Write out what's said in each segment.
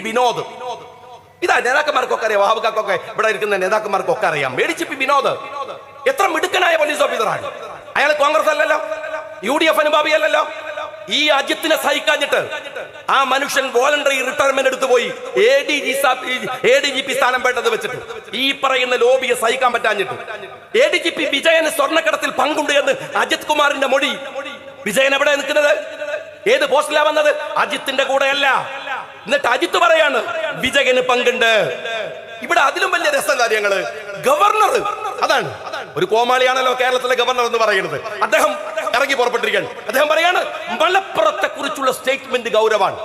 വിനോദ്. ഇതാ നേതാക്കന്മാർക്കൊക്കെ അറിയാം, വഹാബിക്കൊക്കെ ഇവിടെ ഇരിക്കുന്ന നേതാക്കന്മാർക്കൊക്കെ അറിയാം. ADGP വിനോദ് എത്ര മിടുക്കനായ പോലീസ് ഓഫീസറാണ്. അയാൾ കോൺഗ്രസ് അല്ലല്ലോ, UDF അനുഭാവി അല്ലല്ലോ. ഈ അജിത്തിനെ സഹിക്കാഞ്ഞിട്ട് ആ മനുഷ്യൻ വോളണ്ടറി റിട്ടയർമെന്റ് എടുത്തു പോയി ADGP സ്ഥാനം വേണ്ടത് വെച്ചിട്ട് ഈ പറയുന്ന ലോബിയെ സഹിക്കാൻ പറ്റാഞ്ഞിട്ട് ADGP വിജയന് സ്വർണ്ണക്കടത്തിൽ പങ്കുണ്ട് എന്ന് അജിത് കുമാറിന്റെ മൊഴി. വിജയൻ എവിടെ നിൽക്കുന്നത്? ഏത് പോസ്റ്റിലാ വന്നത്? അജിത്തിന്റെ കൂടെയല്ല. എന്നിട്ട് അജിത്ത് പറയാണ് വിജയന് പങ്കുണ്ട്. ഇവിടെ അതിലും വലിയ രസം കാര്യങ്ങള് ഗവർണർ, അതാണ് ഒരു കോമാളിയാണല്ലോ കേരളത്തിലെ ഗവർണർ എന്ന് പറയുന്നത്. അദ്ദേഹം ഇറങ്ങി പുറപ്പെട്ടിരിക്കുകയാണ്. അദ്ദേഹം പറയാണ് മലപ്പുറത്തെ കുറിച്ചുള്ള സ്റ്റേറ്റ്മെന്റ് ഗൗരവാണ്.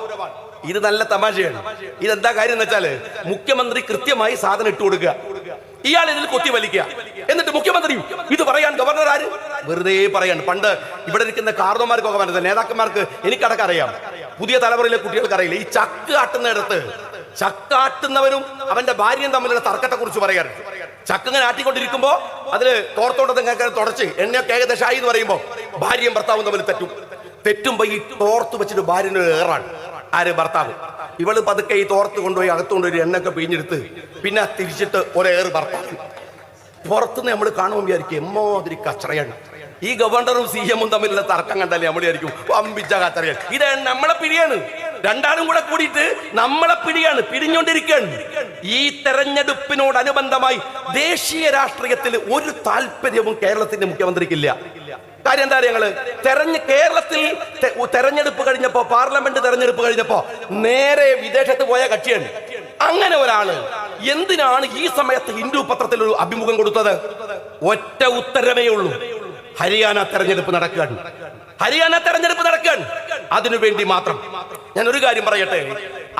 ഇത് നല്ല തമാശയാണ്. ഇതെന്താ കാര്യം എന്ന് വെച്ചാല് മുഖ്യമന്ത്രി കൃത്യമായി സാധനം ഇട്ടു കൊടുക്കുക, ഇയാൾ ഇതിൽ കൊത്തി വലിക്കുക. എന്നിട്ട് മുഖ്യമന്ത്രി ഇത് പറയാൻ ഗവർണർ ആര്? വെറുതെ പറയാണ്. പണ്ട് ഇവിടെ ഇരിക്കുന്ന കാർന്നോമാർക്കൊക്കെ മനസ്സിലായി, നേതാക്കന്മാർക്ക് എനിക്കടക്കം അറിയാം, പുതിയ തലമുറയിലെ കുട്ടികൾക്ക് അറിയില്ല. ഈ ചക്ക് ആട്ടുന്നിടത്ത് ചക്കാട്ടുന്നവരും അവന്റെ ഭാര്യയും തമ്മിലുള്ള തർക്കത്തെ കുറിച്ച് പറയാറുണ്ട്. ചക്കങ്ങനെ ആട്ടിക്കൊണ്ടിരിക്കുമ്പോ അതില് തോർത്തോട്ടത്തെ തുടച്ച് എണ്ണയൊക്കെ ഏകദേശം ആയി എന്ന് പറയുമ്പോ ഭാര്യയും ഭർത്താവും തമ്മിൽ തെറ്റുമ്പോ ഈ തോർത്ത് വെച്ചിട്ട് ഭാര്യന് ഏറാണ്. ആര്? ഭർത്താവ്. ഇവള് പതുക്കെ ഈ തോർത്ത് കൊണ്ടുപോയി അകത്തുകൊണ്ടൊരു എണ്ണയൊക്കെ പിഴിഞ്ഞെടുത്ത് പിന്നെ തിരിച്ചിട്ട് ഒരേറ് ഭർത്താവ്. പുറത്തുനിന്ന് നമ്മൾ കാണുമ്പോൾ വിചാരിക്കും എമ്മാതിരി കച്ചറയാണ്. ഈ ഗവർണറും CM തമ്മിലുള്ള തർക്കം കണ്ടാലേ നമ്മൾ വിചാരിക്കും അമ്പിച്ച കച്ചറയാണ്. ഇത് നമ്മളെ പിടിയാണ്. രണ്ടാളും കൂടെ കൂടിയിട്ട് നമ്മളെ പിടിഞ്ഞുകൊണ്ടിരിക്കുകയാണ്. ഈ തെരഞ്ഞെടുപ്പിനോടനുബന്ധമായി ദേശീയ രാഷ്ട്രീയത്തിൽ ഒരു താല്പര്യവും കേരളത്തിന്റെ മുഖ്യമന്ത്രിക്കില്ല. കാര്യം എന്താ ഞങ്ങള് കേരളത്തിൽ തെരഞ്ഞെടുപ്പ് കഴിഞ്ഞപ്പോ, പാർലമെന്റ് തെരഞ്ഞെടുപ്പ് കഴിഞ്ഞപ്പോ നേരെ വിദേശത്ത് പോയ കക്ഷിയാണ്. അങ്ങനെ ഒരാള് എന്തിനാണ് ഈ സമയത്ത് ഹിന്ദു പത്രത്തിൽ ഒരു അഭിമുഖം കൊടുത്തത്? ഒറ്റ ഉത്തരമേ ഉള്ളൂ, ഹരിയാന തെരഞ്ഞെടുപ്പ് നടക്കുകയാണ്. അതിനുവേണ്ടി മാത്രം. ഞാൻ ഒരു കാര്യം പറയട്ടെ,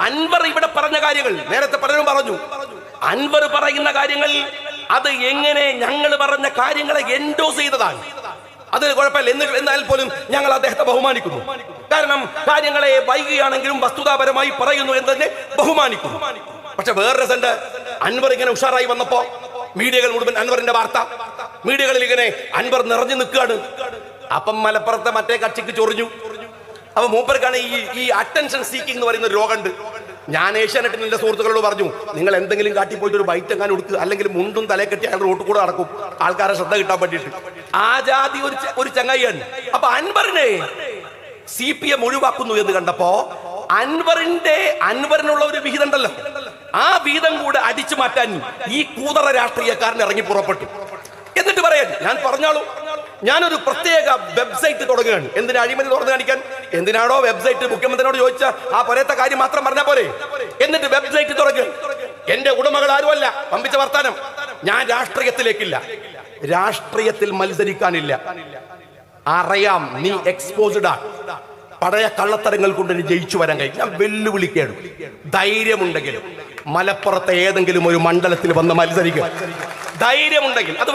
അൻവർ ഇവിടെ പറഞ്ഞ കാര്യങ്ങൾ നേരത്തെ പലരും പറഞ്ഞു. അൻവർ പറയുന്ന കാര്യങ്ങൾ അത് എങ്ങനെ ഞങ്ങൾ പറഞ്ഞ കാര്യങ്ങളെ എൻഡോസ് ചെയ്തതാണ്. അത് കുഴപ്പമില്ല. എന്നാൽ പോലും ഞങ്ങൾ അദ്ദേഹത്തെ ബഹുമാനിക്കുന്നു. കാരണം കാര്യങ്ങളെ വൈകിയാണെങ്കിലും വസ്തുതാപരമായി പറയുന്നു എന്നതിനെ ബഹുമാനിക്കുന്നു. പക്ഷെ വേറെ രസമുണ്ട്, അൻവർ ഇങ്ങനെ ഉഷാറായി വന്നപ്പോ മീഡിയകൾ മുഴുവൻ അൻവറിന്റെ വാർത്ത, മീഡിയകളിൽ ഇങ്ങനെ അൻവർ നിറഞ്ഞു നിൽക്കുകയാണ്. അപ്പം മലപ്പുറത്തെ മറ്റേ കക്ഷിക്ക് ചൊറിഞ്ഞു. അപ്പൊ മൂപ്പർക്കാണ് ഈ അറ്റൻഷൻ സീക്കിംഗ് എന്ന് പറയുന്ന ഒരു രോഗമുണ്ട്. ഞാൻ ഏഷ്യാനെറ്റിൽ എന്റെ സുഹൃത്തുക്കളോട് പറഞ്ഞു, നിങ്ങൾ എന്തെങ്കിലും കാട്ടി പോയിട്ട് ഒരു ബൈറ്റ് എങ്ങാനും കൊടുക്കുക, അല്ലെങ്കിൽ മുണ്ടും തലയെ കെട്ടി അയാൾ റോട്ടിൽ കൂടെ നടക്കും ആൾക്കാരെ ശ്രദ്ധ കിട്ടാൻ വേണ്ടിയിട്ട്. ആ ജാതി ഒരു ചങ്ങായിയാണ്. അപ്പൊ അൻവറിനെ CPM ഒഴിവാക്കുന്നു എന്ന് കണ്ടപ്പോ അൻവറിനുള്ള ഒരു വിഹിതം ഉണ്ടല്ലോ, ആ വിഹിതം കൂടെ അടിച്ചു മാറ്റാൻ ഈ കൂതറ രാഷ്ട്രീയക്കാരൻ ഇറങ്ങി പുറപ്പെട്ടു. എന്നിട്ട് പറയാൻ ഞാൻ പറഞ്ഞോളൂ, ഞാനൊരു പ്രത്യേക വെബ്സൈറ്റ് തുടങ്ങുകയാണ്. എന്തിനാ? അഴിമതി തുറന്നു കാണിക്കാൻ. എന്തിനാണോ വെബ്സൈറ്റ്? മുഖ്യമന്ത്രിയോട് ചോദിച്ച ആ പോരത്തെ കാര്യം മാത്രം പറഞ്ഞാൽ പോരെ. എന്നിട്ട് വെബ്സൈറ്റ് തുടങ്ങുക. എന്റെ ഉടമകൾ ആരുമല്ല, പമ്പിച്ച വർത്താനം. ഞാൻ രാഷ്ട്രീയത്തിലേക്കില്ല, രാഷ്ട്രീയത്തിൽ മത്സരിക്കാനില്ല. അറിയാം നീ എക്സ്പോസ്ഡ് ആണ്, പഴയ കള്ളത്തരങ്ങൾ കൊണ്ട് ജയിച്ചു വരാൻ കഴിയും. ഞാൻ വെല്ലുവിളിക്കാണ്. ധൈര്യമുണ്ടെങ്കിലും മലപ്പുറത്തെ ഏതെങ്കിലും ഒരു മണ്ഡലത്തിൽ വന്ന് മത്സരിക്കുക. ധൈര്യമുണ്ടെങ്കിൽ അത്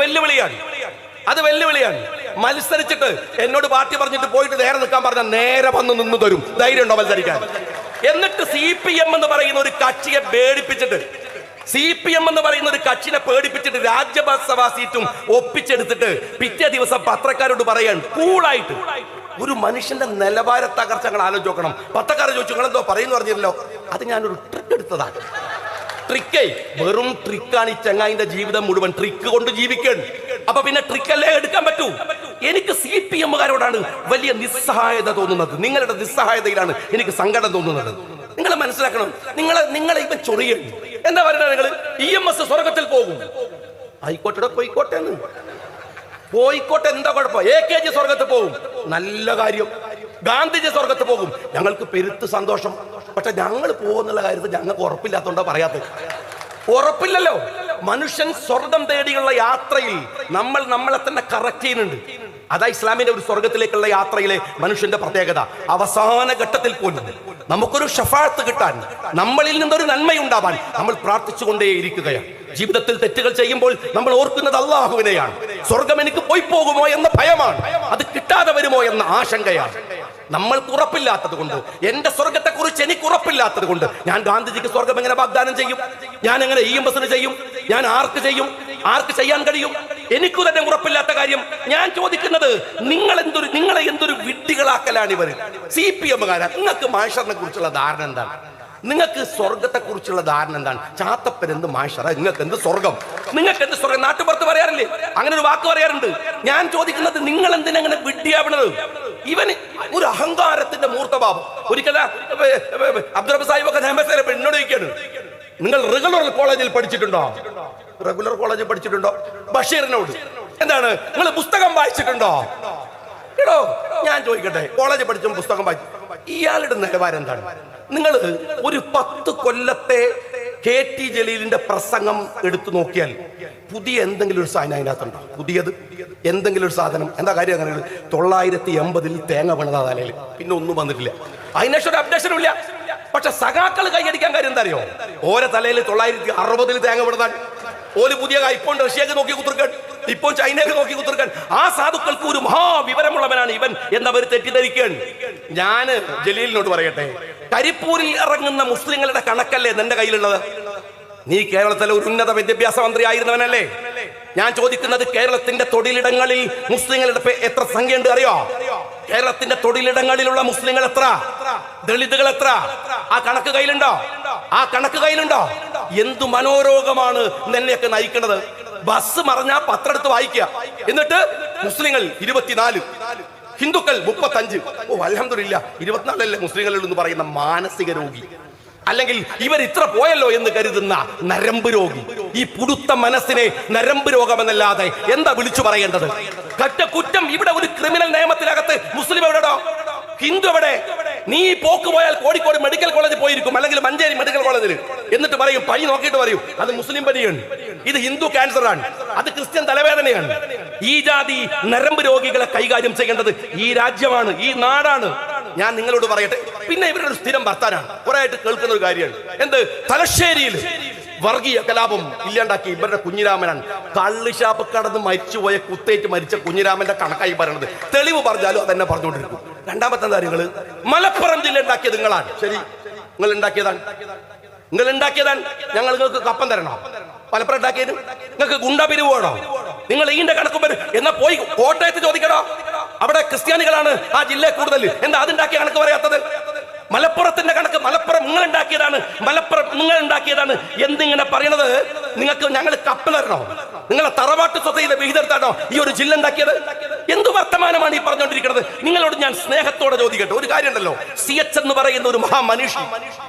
വെല്ലുവിളിയാണ്. മത്സരിച്ചിട്ട് എന്നോട് പാർട്ടി പറഞ്ഞിട്ട് പോയിട്ട് നേരെ നിൽക്കാൻ പറഞ്ഞാൽ നേരെ വന്ന് നിന്ന് തരും. ധൈര്യം ഉണ്ടോ മത്സരിക്കാൻ? എന്നിട്ട് CPM എന്ന് പറയുന്ന ഒരു കക്ഷിയെ പേടിപ്പിച്ചിട്ട് രാജ്യസഭാ സീറ്റും ഒപ്പിച്ചെടുത്തിട്ട് പിറ്റേ ദിവസം പത്രക്കാരോട് പറയാൻ കൂളായിട്ട്. ഒരു മനുഷ്യന്റെ നിലവാര തകർച്ചകൾ ആലോചിച്ച് നോക്കണം. പത്രക്കാരെ ചോദിച്ചു നിങ്ങളെന്തോ പറയുന്നു പറഞ്ഞല്ലോ, അത് ഞാനൊരു ട്രിക്ക് എടുത്തതാണ്. വെറും ട്രിക്കാണ്. ഈ ചങ്ങായിന്റെ ജീവിതം മുഴുവൻ ട്രിക്ക് കൊണ്ട് ജീവിക്കാൻ. അപ്പൊ പിന്നെ ട്രിക്കല്ലേ എടുക്കാൻ പറ്റൂ. എനിക്ക് CPM-കാരോടാണ് വലിയ നിസ്സഹായത തോന്നുന്നത്. നിങ്ങളുടെ നിസ്സഹായതയിലാണ് എനിക്ക് സങ്കടം തോന്നുന്നത്. നിങ്ങൾ മനസ്സിലാക്കണം. നിങ്ങളെ ഇവൻ ചൊറിയും. എന്താ പറയുക? നിങ്ങൾ EMS സ്വർഗത്തിൽ പോകും. ആയിക്കോട്ടെ, പോയിക്കോട്ടെ, എന്താ കുഴപ്പം? AKG സ്വർഗത്ത് പോകും, നല്ല കാര്യം. ഗാന്ധിജി സ്വർഗത്ത് പോകും, ഞങ്ങൾക്ക് പെരുത്ത് സന്തോഷം. പക്ഷെ ഞങ്ങൾ പോകുന്നുള്ള കാര്യത്തിൽ ഞങ്ങൾക്ക് ഉറപ്പില്ലാത്തോണ്ടാ പറയാത്തത്. ഉറപ്പില്ലല്ലോ. മനുഷ്യൻ സ്വർഗം തേടിയുള്ള യാത്രയിൽ നമ്മളെ തന്നെ കറക്റ്റ് ചെയ്യുന്നുണ്ട്. അതാ ഇസ്ലാമിന്റെ ഒരു സ്വർഗത്തിലേക്കുള്ള യാത്രയിലെ മനുഷ്യന്റെ പ്രത്യേകത. അവസാന ഘട്ടത്തിൽ പോലും നമുക്കൊരു ഷഫാഅത്ത് കിട്ടാൻ, നമ്മളിൽ നിന്നൊരു നന്മയുണ്ടാവാൻ നമ്മൾ പ്രാർത്ഥിച്ചുകൊണ്ടേയിരിക്കുകയാണ്. ജീവിതത്തിൽ തെറ്റുകൾ ചെയ്യുമ്പോൾ നമ്മൾ ഓർക്കുന്നത് അല്ലാഹുവിനെയാണ്. സ്വർഗം എനിക്ക് പോയി പോകുമോ എന്ന ഭയമാണ്, അത് കിട്ടാതെ വരുമോ എന്ന ആശങ്കയാണ്. നമ്മൾക്ക് ഉറപ്പില്ലാത്തത് കൊണ്ട്, എന്റെ സ്വർഗത്തെ കുറിച്ച് എനിക്ക് ഉറപ്പില്ലാത്തത് കൊണ്ട് ഞാൻ ഗാന്ധിജിക്ക് സ്വർഗം എങ്ങനെ വാഗ്ദാനം ചെയ്യും? ഞാൻ എങ്ങനെ EMS ചെയ്യും? ഞാൻ ആർക്ക് ചെയ്യും? ആർക്ക് ചെയ്യാൻ കഴിയും? എനിക്കു തന്നെ ഉറപ്പില്ലാത്ത കാര്യം ഞാൻ ചോദിക്കുന്നത്, നിങ്ങളെ എന്തൊരു വിഡ്ഢികളാക്കലാണ് ഇവർ CPM-കാരാ. നിങ്ങൾക്ക് മാഷറിനെ കുറിച്ചുള്ള ധാരണ എന്താണ്? നിങ്ങൾക്ക് സ്വർഗത്തെ കുറിച്ചുള്ള ധാരണ എന്താണ്? ചാത്തപ്പൻ എന്ത് മാഷറ, നിങ്ങൾക്ക് എന്ത് സ്വർഗം, നിങ്ങൾക്ക് എന്ത് സ്വർഗം? നാട്ടുപുറത്ത് പറയാറില്ലേ അങ്ങനെ ഒരു വാക്ക് പറയാറുണ്ട്. ഞാൻ ചോദിക്കുന്നത്, നിങ്ങൾ എന്തിനങ്ങനെ വിഡ്ഢിയാവണത്? ഇവന് ഒരു അഹങ്കാരത്തിന്റെ മൂർത്തഭാവം. ഒരിക്കൽ അബ്ദുറബ് സാഹിബൊക്കെ എന്നോട് ചോദിക്കാണ്, നിങ്ങൾ റെഗുലർ കോളേജിൽ പഠിച്ചിട്ടുണ്ടോ? റെഗുലർ കോളേജിൽ പഠിച്ചിട്ടുണ്ടോ? ബഷീറിനോട് എന്താണ്, നിങ്ങൾ പുസ്തകം വായിച്ചിട്ടുണ്ടോ? എടോ ഞാൻ ചോദിക്കട്ടെ, കോളേജിൽ പഠിച്ച പുസ്തകം വായിച്ചു, ഇയാളുടെ നിലവാരം എന്താണ്? നിങ്ങൾ ഒരു 10 കൊല്ലത്തെ KT ജലീലിന്റെ പ്രസംഗം എടുത്തു നോക്കിയാൽ പുതിയ എന്തെങ്കിലും ഒരു സാധനം അതിനകത്തുണ്ടോ? പുതിയത് എന്തെങ്കിലും ഒരു സാധനം? എന്താ കാര്യം? അങ്ങനെ 980 തേങ്ങ വീണതാ തലയിൽ, പിന്നെ ഒന്നും വന്നിട്ടില്ല. അതിനേഷം ഒരു അപ്ഡേഷനും ഇല്ല. പക്ഷെ സഖാക്കൾ കൈയടിക്കാൻ കാര്യം എന്താ അറിയോ? ഓരോ തലയിൽ 960 തേങ്ങ വീണതാൻ. ഓല് പുതിയ ഇപ്പോൾ റഷ്യക്ക് നോക്കി കുത്തിർക്കാൻ, ഇപ്പോൾ ചൈനയ്ക്ക് നോക്കി കുത്തിർക്കാൻ. ആ സാധുക്കൾക്ക് ഒരു മഹാവിവരമുള്ളവനാണ് ഇവൻ എന്നവർ തെറ്റിദ്ധരിക്കുകയാണ്. ഞാൻ ജലീലിനോട് പറയട്ടെ, കരിപ്പൂരിൽ ഇറങ്ങുന്ന മുസ്ലിങ്ങളുടെ കണക്കല്ലേ നിന്റെ കയ്യിലുള്ളത്? നീ കേരളത്തിലെ ഒരു ഉന്നത വിദ്യാഭ്യാസ മന്ത്രി ആയിരുന്നവനല്ലേ? ഞാൻ ചോദിക്കുന്നത്, കേരളത്തിന്റെ തൊഴിലിടങ്ങളിൽ മുസ്ലിങ്ങളുടെ എത്ര സംഖ്യയുണ്ട് അറിയോ? കേരളത്തിന്റെ തൊഴിലിടങ്ങളിലുള്ള മുസ്ലിങ്ങൾ എത്ര, ദളിതുകൾ എത്ര? ആ കണക്ക് കയ്യിലുണ്ടോ? ആ കണക്ക് കയ്യിലുണ്ടോ? എന്തു മനോരോഗമാണ് നിന്നെയൊക്കെ നയിക്കുന്നത്? ബസ് മറിഞ്ഞാ പത്രം എടുത്ത് വായിക്കുക, എന്നിട്ട് മുസ്ലിങ്ങൾ 24, ഹിന്ദുക്കൾ 35. ഓ അൽഹംദുലില്ലാ 24 മുസ്ലിങ്ങളിൽ എന്ന് പറയുന്ന മാനസിക രോഗി, അല്ലെങ്കിൽ ഇവർ ഇത്ര പോയല്ലോ എന്ന് കരുതുന്ന നരമ്പ് രോഗി. ഈ പുടുത്ത മനസ്സിനെ നരമ്പ് രോഗമെന്നല്ലാതെ എന്താ വിളിച്ചു പറയേണ്ടത്? കുറ്റം ഇവിടെ ഒരു ക്രിമിനൽ നിയമത്തിനകത്ത് മുസ്ലിം എവിടെയോ, ഹിന്ദു എവിടെ? നീ പോക്ക് പോയാൽ കോഴിക്കോട് മെഡിക്കൽ കോളേജിൽ പോയിരിക്കും, അല്ലെങ്കിൽ മഞ്ചേരി മെഡിക്കൽ കോളേജിൽ, എന്നിട്ട് പറയും, പനി നോക്കിയിട്ട് പറയും അത് മുസ്ലിം പനിയാണ്, ഇത് ഹിന്ദു ക്യാൻസർ ആണ്, അത് ക്രിസ്ത്യൻ തലവേദനയാണ്. ഈ ജാതി നരമ്പ് രോഗികളെ കൈകാര്യം ചെയ്യേണ്ടത് ഈ രാജ്യമാണ്, ഈ നാടാണ്. ഞാൻ നിങ്ങളോട് പറയട്ടെ, പിന്നെ ഇവരുടെ ഒരു സ്ഥിരം വർത്താനാണ്, കുറെ ആയിട്ട് കേൾക്കുന്ന ഒരു കാര്യമാണ്. എന്ത്? തലശ്ശേരിയിൽ വർഗീയ കലാപം ഇല്ലാണ്ടാക്കി ഇവരുടെ കുഞ്ഞിരാമനാണ്. കള്ളിഷാപ്പ് കടന്ന് മരിച്ചുപോയ, കുത്തേറ്റ് മരിച്ച കുഞ്ഞിരാമന്റെ കണക്കായി പറയണത്. തെളിവ് പറഞ്ഞാലും അതെന്നെ പറഞ്ഞുകൊണ്ടിരിക്കും. രണ്ടാമത്തെ കാര്യങ്ങള്, മലപ്പുറം ജില്ല ഉണ്ടാക്കിയത് നിങ്ങളാണ്. ശരി, നിങ്ങൾ ഉണ്ടാക്കിയതാണ്, നിങ്ങൾ ഉണ്ടാക്കിയതാണ്. ഞങ്ങൾ നിങ്ങൾക്ക് കപ്പം തരണോ? മലപ്പുറം ഉണ്ടാക്കിയത് നിങ്ങൾക്ക് ഗുണ്ട പിരിവ് വേണോ? നിങ്ങൾ ഈന്റെ കണക്കും വരും എന്നാ പോയി കോട്ടയത്ത് ചോദിക്കണോ? അവിടെ ക്രിസ്ത്യാനികളാണ് ആ ജില്ലയിൽ കൂടുതൽ, എന്താ അതുണ്ടാക്കിയ കണക്ക് പറയാത്തത്? മലപ്പുറത്തിന്റെ കണക്ക് മലപ്പുറം നിങ്ങൾ ഉണ്ടാക്കിയതാണ്, മലപ്പുറം നിങ്ങൾ ഉണ്ടാക്കിയതാണ് എന്നിങ്ങനെ പറയണത്. നിങ്ങൾക്ക് ഞങ്ങൾ കപ്പ് തരണോ? നിങ്ങളെ തറവാട്ട് സ്വത്തയിലെ വിഹിതത്താണോ ഈ ഒരു ജില്ല ഉണ്ടാക്കിയത്? എന്തു വർത്തമാനമാണ് ഈ പറഞ്ഞുകൊണ്ടിരിക്കുന്നത്? നിങ്ങളോട് ഞാൻ സ്നേഹത്തോടെ ചോദിക്കട്ടെ, ഒരു കാര്യം ഉണ്ടല്ലോ, CH എന്ന് പറയുന്ന ഒരു മഹാമനുഷ്യൻ,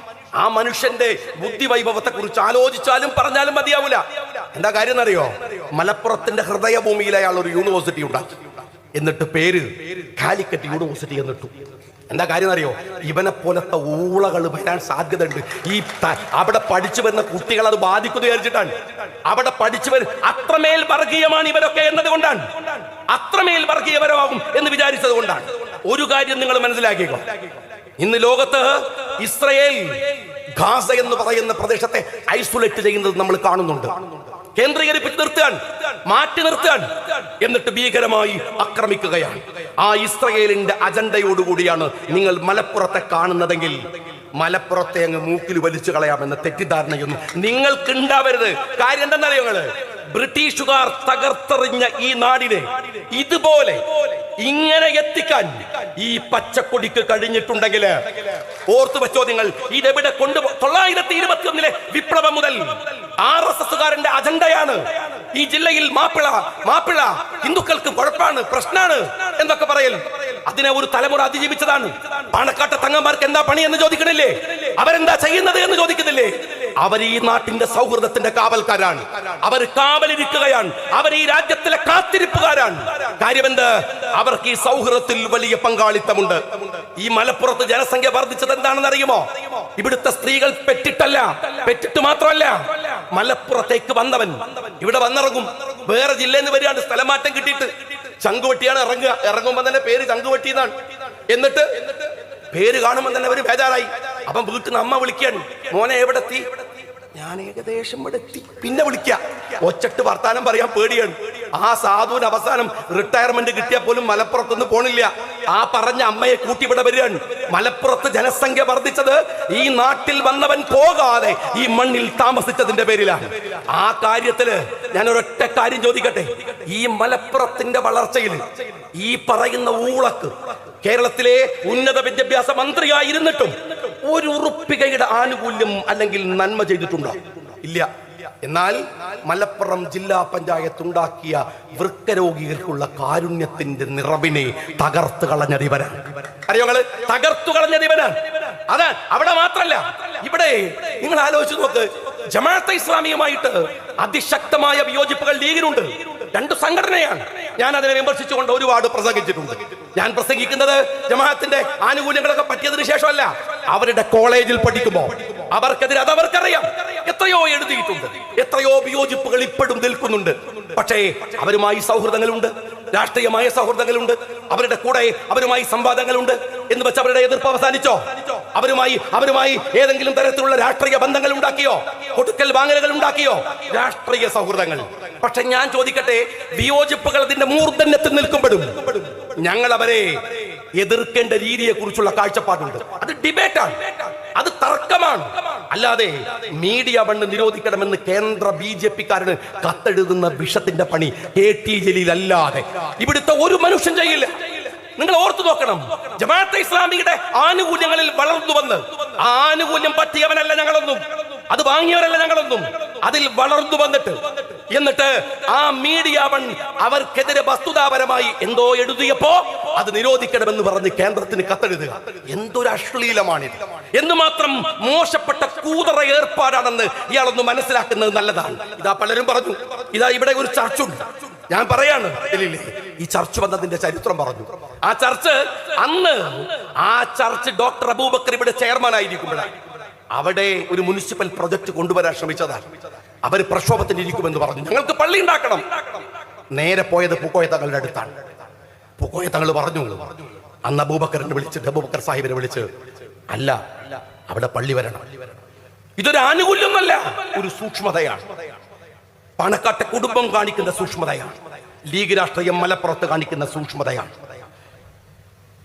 ആ മനുഷ്യന്റെ ബുദ്ധിവൈഭവത്തെ കുറിച്ച് ആലോചിച്ചാലും പറഞ്ഞാലും മതിയാവൂല. എന്താ കാര്യം എന്നറിയോ? മലപ്പുറത്തിന്റെ ഹൃദയഭൂമിയിൽ അയാൾ ഒരു യൂണിവേഴ്സിറ്റി ഉണ്ടാക്കി, എന്നിട്ട് പേര് കാലിക്കറ്റ് യൂണിവേഴ്സിറ്റി എന്നിട്ടു. എന്താ കാര്യം അറിയോ? ഇവനെ പോലത്തെ ഊളകൾ വരാൻ സാധ്യതയുണ്ട്. അവിടെ പഠിച്ചു വരുന്ന കുട്ടികൾ അത് ബാധിക്കുന്നു വിചാരിച്ചിട്ടാണ്. അവിടെ പഠിച്ചു വരും, അത്രമേൽ വർഗീയമാണ് ഇവരൊക്കെ എന്നതുകൊണ്ടാണ്, അത്രമേൽ വർഗീയപരമാകും എന്ന് വിചാരിച്ചത് കൊണ്ടാണ്. ഒരു കാര്യം നിങ്ങൾ മനസ്സിലാക്കിക്കോ, ഇന്ന് ലോകത്ത് ഇസ്രയേൽ ഗാസ എന്ന് പറയുന്ന പ്രദേശത്തെ ഐസൊലേറ്റ് ചെയ്യുന്നത് നമ്മൾ കാണുന്നുണ്ട്. കേന്ദ്രീകരിപ്പിച്ച് നിർത്തുകയാണ്, മാറ്റി നിർത്തുകയാണ്, എന്നിട്ട് ഭീകരമായി ആക്രമിക്കുകയാണ്. ആ ഇസ്രയേലിന്റെ അജണ്ടയോടുകൂടിയാണ് നിങ്ങൾ മലപ്പുറത്തെ കാണുന്നതെങ്കിൽ മലപ്പുറത്തെ അങ്ങ് മൂക്കിൽ വലിച്ചു കളയാമെന്ന തെറ്റിദ്ധാരണയൊന്നും നിങ്ങൾക്ക് ഉണ്ടാവരുത്. കാര്യം എന്താണെന്നറിയോ? നിങ്ങള് ബ്രിട്ടീഷുകാർ തകർത്തെറിഞ്ഞ ഈ നാടിനെ ഇതുപോലെ ഇങ്ങനെ എത്തിക്കാൻ ഈ പച്ചക്കൊടിക്ക് കഴിഞ്ഞിട്ടുണ്ടെങ്കിൽ ഓർത്തു വെച്ചോ നിങ്ങൾ, ഇതെവിടെ കൊണ്ടുപോ. 921 വിപ്ലവം മുതൽ RSSകാരന്റെ അജണ്ടയാണ് ഈ ജില്ലയിൽ മാപ്പിള ഹിന്ദുക്കൾക്ക് കുഴപ്പമാണ്, പ്രശ്നമാണ് എന്നൊക്കെ പറയൽ. അതിനെ ഒരു തലമുറ അതിജീവിച്ചതാണ്. പാണക്കാട്ടെ തങ്ങന്മാർക്ക് എന്താ പണി എന്ന് ചോദിക്കണില്ലേ? അവരെന്താ ചെയ്യുന്നത് എന്ന് ചോദിക്കുന്നില്ലേ? അവർ ഈ നാട്ടിന്റെ സൗഹൃദത്തിന്റെ കാവൽക്കാരാണ്, അവർ കാവലിരിക്കുകയാണ്, അവർ ഈ രാജ്യത്തിലെ കാത്തിരിപ്പുകാരാണ്. കാര്യമെന്ത്? അവർക്ക് ഈ സൗഹൃദത്തിൽ വലിയ പങ്കാളിത്തമുണ്ട്. ഈ മലപ്പുറത്ത് ജനസംഖ്യ വർദ്ധിച്ചത് എന്താണെന്ന് അറിയുമോ? ഇവിടുത്തെ സ്ത്രീകൾ പെറ്റിട്ട് മാത്രമല്ല, മലപ്പുറത്തേക്ക് വന്നവൻ ഇവിടെ വന്നിറങ്ങും, വേറെ ജില്ലയിൽ നിന്ന് വരികയാണ്, സ്ഥലമാറ്റം കിട്ടിയിട്ട്. ചങ്കുവെട്ടിയാണ് ഇറങ്ങുമ്പോൾ തന്നെ പേര് ചങ്കുവെട്ടി എന്നാണ്. എന്നിട്ട് പേര് കാണുമ്പോൾ തന്നെ അവര് ബേജാറായി. അപ്പം വീട്ടിൽ നിന്ന് അമ്മ വിളിക്കാണ്, മോനെ എവിടെ എത്തി? ഞാൻ ഏകദേശം ഇവിടെ എത്തി. പിന്നെ വിളിക്ക, ഒച്ചട്ട് വർത്താനം പറയാൻ പേടിയാണ്. ആ സാധുവിന് അവസാനം റിട്ടയർമെന്റ് കിട്ടിയാൽ പോലും മലപ്പുറത്തൊന്നും പോണില്ല. ആ പറഞ്ഞ അമ്മയെ കൂട്ടി ഇവിടെ വരികയാണ്. മലപ്പുറത്ത് ജനസംഖ്യ വർദ്ധിച്ചത് ഈ നാട്ടിൽ വന്നവൻ പോകാതെ ഈ മണ്ണിൽ താമസിച്ചതിന്റെ പേരിലാണ്. ആ കാര്യത്തില് ഞാൻ ഒരൊറ്റ കാര്യം ചോദിക്കട്ടെ, ഈ മലപ്പുറത്തിന്റെ വളർച്ചയിൽ ഈ പറയുന്ന ഊളക്ക് കേരളത്തിലെ ഉന്നത വിദ്യാഭ്യാസ മന്ത്രിയായിരുന്നിട്ടും ഒരു ഉറുപ്പികയുടെ ആനുകൂല്യം അല്ലെങ്കിൽ നന്മ ചെയ്തിട്ടുണ്ടോ? ഇല്ല. എന്നാൽ മലപ്പുറം ജില്ലാ പഞ്ചായത്ത് ഉണ്ടാക്കിയ വൃക്കരോഗികൾക്കുള്ള കാരുണ്യത്തിന്റെ നിറവിനെ തകർത്തു കളഞ്ഞതിവനാണ്. അറിയോ നിങ്ങള്? തകർത്തു കളഞ്ഞതിവനാണ്. അത് അവിടെ മാത്രല്ല, ഇവിടെ നിങ്ങൾ ആലോചിച്ച് നോക്ക്. ജമാഅത്തെ ഇസ്ലാമിയുമായിട്ട് അതിശക്തമായ വിയോജിപ്പുകൾ ലീഗിനുണ്ട്. രണ്ടു സംഘടനയാണ്. ഞാൻ അതിനെ വിമർശിച്ചുകൊണ്ട് ഒരുപാട് പ്രസംഗിച്ചിട്ടുണ്ട്. ഞാൻ പ്രസംഗിക്കുന്നത് ജമാഅത്തിന്റെ ആനുകൂല്യങ്ങളൊക്കെ പറ്റിയതിനു ശേഷമല്ല. അവരുടെ കോളേജിൽ പഠിക്കുമ്പോ അവർക്കെതിരെ അതവർക്കറിയാം. എത്രയോ എഴുതിയിട്ടുണ്ട്, എത്രയോ വിയോജിപ്പുകൾ ഇപ്പോഴും നിൽക്കുന്നുണ്ട്. പക്ഷേ അവരുമായി സൗഹൃദങ്ങളുണ്ട്, രാഷ്ട്രീയമായ സൗഹൃദങ്ങളുണ്ട്. അവരുടെ കൂടെ അവരുമായി സംവാദങ്ങളുണ്ട് എന്ന് വെച്ച് അവരുടെ എതിർപ്പ് അവസാനിച്ചോ? അവരുമായി ഏതെങ്കിലും തരത്തിലുള്ള രാഷ്ട്രീയ ബന്ധങ്ങൾ ഉണ്ടാക്കിയോ? കൊടുക്കൽ വാങ്ങലുകൾ ഉണ്ടാക്കിയോ? രാഷ്ട്രീയ സൗഹൃദങ്ങൾ. പക്ഷെ ഞാൻ ചോദിക്കട്ടെ, വിയോജിപ്പുകൾ അതിന്റെ മൂർധന്യത്തിൽ നിൽക്കുമ്പോഴും ഞങ്ങൾ അവരെ എതിർക്കേണ്ട രീതിയെ കുറിച്ചുള്ള കാഴ്ചപ്പാടുണ്ട്. അത് ഡിബേറ്റാണ്, അത് തർക്കമാണ്. അല്ലാതെ മീഡിയ ബണ്ട് നിരോധിക്കണമെന്ന് കേന്ദ്ര BJP-കാരന് കത്തെഴുതുന്ന വിഷത്തിന്റെ പണി KT ജലീൽ അല്ലാതെ ഇവിടുത്തെ ഒരു മനുഷ്യൻ ചെയ്യില്ല. നിങ്ങൾ ഓർത്തു നോക്കണം, ജമാഅത്തെ ഇസ്ലാമിയുടെ ആനുകൂല്യങ്ങളിൽ വളർന്നു വന്ന് ആ ആനുകൂല്യം പറ്റിയവനല്ല ഞങ്ങളൊന്നും, അത് വാങ്ങിയവരല്ല ഞങ്ങളൊന്നും. അതിൽ വളർന്നു വന്നിട്ട് എന്നിട്ട് ആ മീഡിയ വൺ അവർക്കെതിരെ വസ്തുതാപരമായി എന്തോ എഴുതിയപ്പോ അത് നിരോധിക്കണമെന്ന് പറഞ്ഞ് കേന്ദ്രത്തിന് കത്തെഴുതുക. എന്തൊരു അശ്ലീലമാണിത്! എന്തുമാത്രം മോശപ്പെട്ട കൂതറ ഏർപ്പാടാണെന്ന് ഇയാളൊന്ന് മനസ്സിലാക്കുന്നത് നല്ലതാണ്. ഇതാ പലരും പറഞ്ഞു, ഇതാ ഇവിടെ ഒരു ചർച്ചുണ്ട്. ഞാൻ പറയാണ്, ഈ ചർച്ച് വന്നതിന്റെ ചരിത്രം പറഞ്ഞു. ആ ചർച്ച് ഡോക്ടർ അബൂബക്കർ ഇവിടെ ചെയർമാൻ ആയിരിക്കുമ്പോഴാണ് അവിടെ ഒരു മുനിസിപ്പൽ പ്രൊജക്ട് കൊണ്ടുവരാൻ ശ്രമിച്ചതാണ്. അവർ പ്രക്ഷോഭത്തിന് ഇരിക്കുമെന്ന് പറഞ്ഞു. ഞങ്ങൾക്ക് പള്ളി ഉണ്ടാക്കണം. നേരെ പോയത് പൂക്കോയ തങ്ങളുടെ അടുത്താണ്. പൂക്കോയ തങ്ങൾ പറഞ്ഞു, അന്ന് അബൂബക്കർ സാഹിബിനെ വിളിച്ച്, അല്ല, അവിടെ പള്ളി വരണം. ഇതൊരു ആനുകൂല്യമല്ല, ഒരു സൂക്ഷ്മതയാണ്. പണക്കാട്ടെ കുടുംബം കാണിക്കുന്ന സൂക്ഷ്മതയാണ്. ലീഗ് രാഷ്ട്രീയം മലപ്പുറത്ത് കാണിക്കുന്ന സൂക്ഷ്മതയാണ്.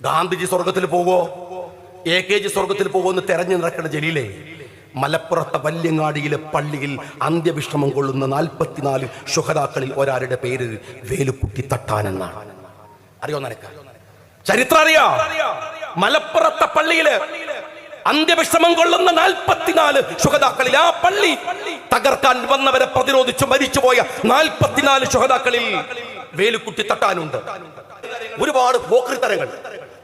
ഗാന്ധിജി സ്വർഗത്തിൽ പോവോ, AKG സ്വർഗത്തിൽ പോകുമെന്ന് തെരഞ്ഞു നടക്കുന്ന ജലീലെ, മലപ്പുറത്തെ വല്യങ്ങാടിയിലെ പള്ളിയിൽ അന്ത്യവിശ്രമം കൊള്ളുന്ന 44 ശുഹദാക്കളിൽ ഒരാളുടെ പേര് വേലുക്കുട്ടി തട്ടാനെന്നാണ്. അറിയോ നിനക്ക്? ചരിത്രം അറിയോ? മലപ്പുറത്തെ പള്ളിയില് അന്ത്യവിശ്രമം കൊള്ളുന്ന 44 ശുഹദാക്കളിൽ, ആ പള്ളി തകർക്കാൻ വന്നവരെ പ്രതിരോധിച്ചു മരിച്ചുപോയ 44 ശുഹദാക്കളിൽ വേലുക്കുട്ടി തട്ടാനുണ്ട്. ഒരുപാട് പോക്രിത്തരങ്ങൾ.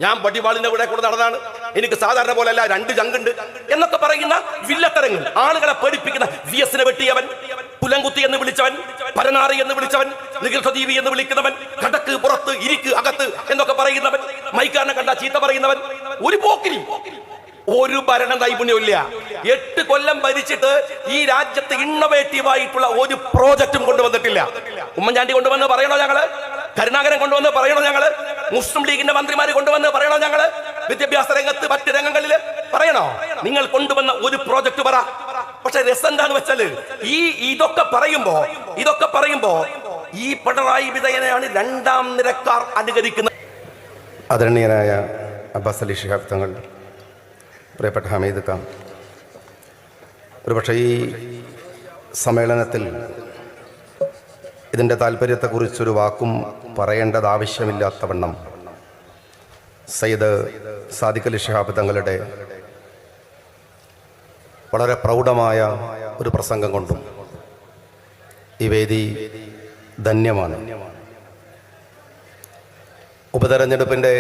ഞാൻ വടിവാളിന്റെ കൂടെ നടന്നാണ്, എനിക്ക് സാധാരണ പോലെ അല്ല, 2 ചങ്കുണ്ട് എന്നൊക്കെ പറയുന്ന വില്ലത്തരങ്ങൾ, ആളുകളെ പേടിപ്പിക്കുന്ന VS-നെ വെട്ടിയവൻ, പുലങ്കുത്തി എന്ന് വിളിച്ചവൻ, പരനാറി എന്ന് വിളിച്ചവൻ, നിഖിൽസദീവി എന്ന് വിളിക്കുന്നവൻ, കടക്ക് പുറത്ത് ഇരിക്ക് അകത്ത് എന്നൊക്കെ പറയുന്നവൻ, മൈക്കാരനെ കണ്ട ചീത്ത പറയുന്നവൻ, ഒരു പോക്കിരി. ഒരു ഭരണ നൈപുണ്യമില്ല. 8 കൊല്ലം ഭരിച്ചിട്ട് ഈ രാജ്യത്ത് ഇന്നോവേറ്റീവായിട്ടുള്ള ഒരു പ്രോജക്റ്റും കൊണ്ടുവന്നിട്ടില്ല. ഉമ്മൻചാണ്ടി കൊണ്ടുവന്ന് പറയണോ ഞങ്ങള്? കരുണാകരൻ കൊണ്ടുവന്ന് പറയണോ ഞങ്ങള്? മുസ്ലിം ലീഗിന്റെ മന്ത്രിമാര് കൊണ്ടുവന്ന് പറയണോ ഞങ്ങള്? വിദ്യാഭ്യാസ രംഗത്ത് മറ്റ് രംഗങ്ങളിൽ പറയണോ? നിങ്ങൾ കൊണ്ടുവന്ന ഒരു പ്രോജക്റ്റ് പറ. പക്ഷെ രസം എന്താന്ന് വെച്ചാല് ഇതൊക്കെ പറയുമ്പോ ഈ പിണറായി വിജയനെയാണ് 2ാം നിരക്കാർ അനുകരിക്കുന്നത്. ആദരണീയനായ അബ്ബാസ് അലി ശിഹാബ് തങ്ങൾ, പ്രിയപ്പെട്ട ഹമീദ് ഖാൻ, ഒരുപക്ഷെ ഈ സമ്മേളനത്തിൽ ഇതിൻ്റെ താല്പര്യത്തെക്കുറിച്ചൊരു വാക്കും പറയേണ്ടത് ആവശ്യമില്ലാത്തവണ്ണം സയ്യിദ് സാദിഖ് അലി ശിഹാബ് തങ്ങളുടെ വളരെ പ്രൗഢമായ ഒരു പ്രസംഗം കൊണ്ടും ഈ വേദി ധന്യമാണ്. ഉപതെരഞ്ഞെടുപ്പിൻ്റെ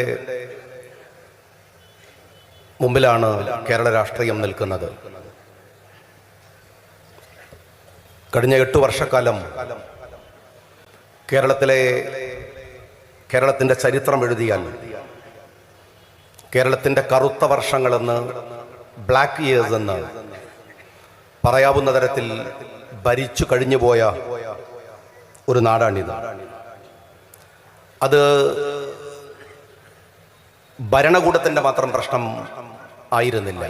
മുമ്പിലാണ് കേരള രാഷ്ട്രീയം നിൽക്കുന്നത്. കഴിഞ്ഞ 8 വർഷക്കാലം കേരളത്തിൻ്റെ ചരിത്രം എഴുതിയാൽ കേരളത്തിൻ്റെ കറുത്ത വർഷങ്ങളെന്ന്, ബ്ലാക്ക് ഇയേഴ്സ് എന്ന് പറയാവുന്ന തരത്തിൽ ഭരിച്ചു കഴിഞ്ഞുപോയ ഒരു നാടാണിത്. അത് ഭരണകൂടത്തിൻ്റെ മാത്രം പ്രശ്നം ആയിരുന്നില്ല.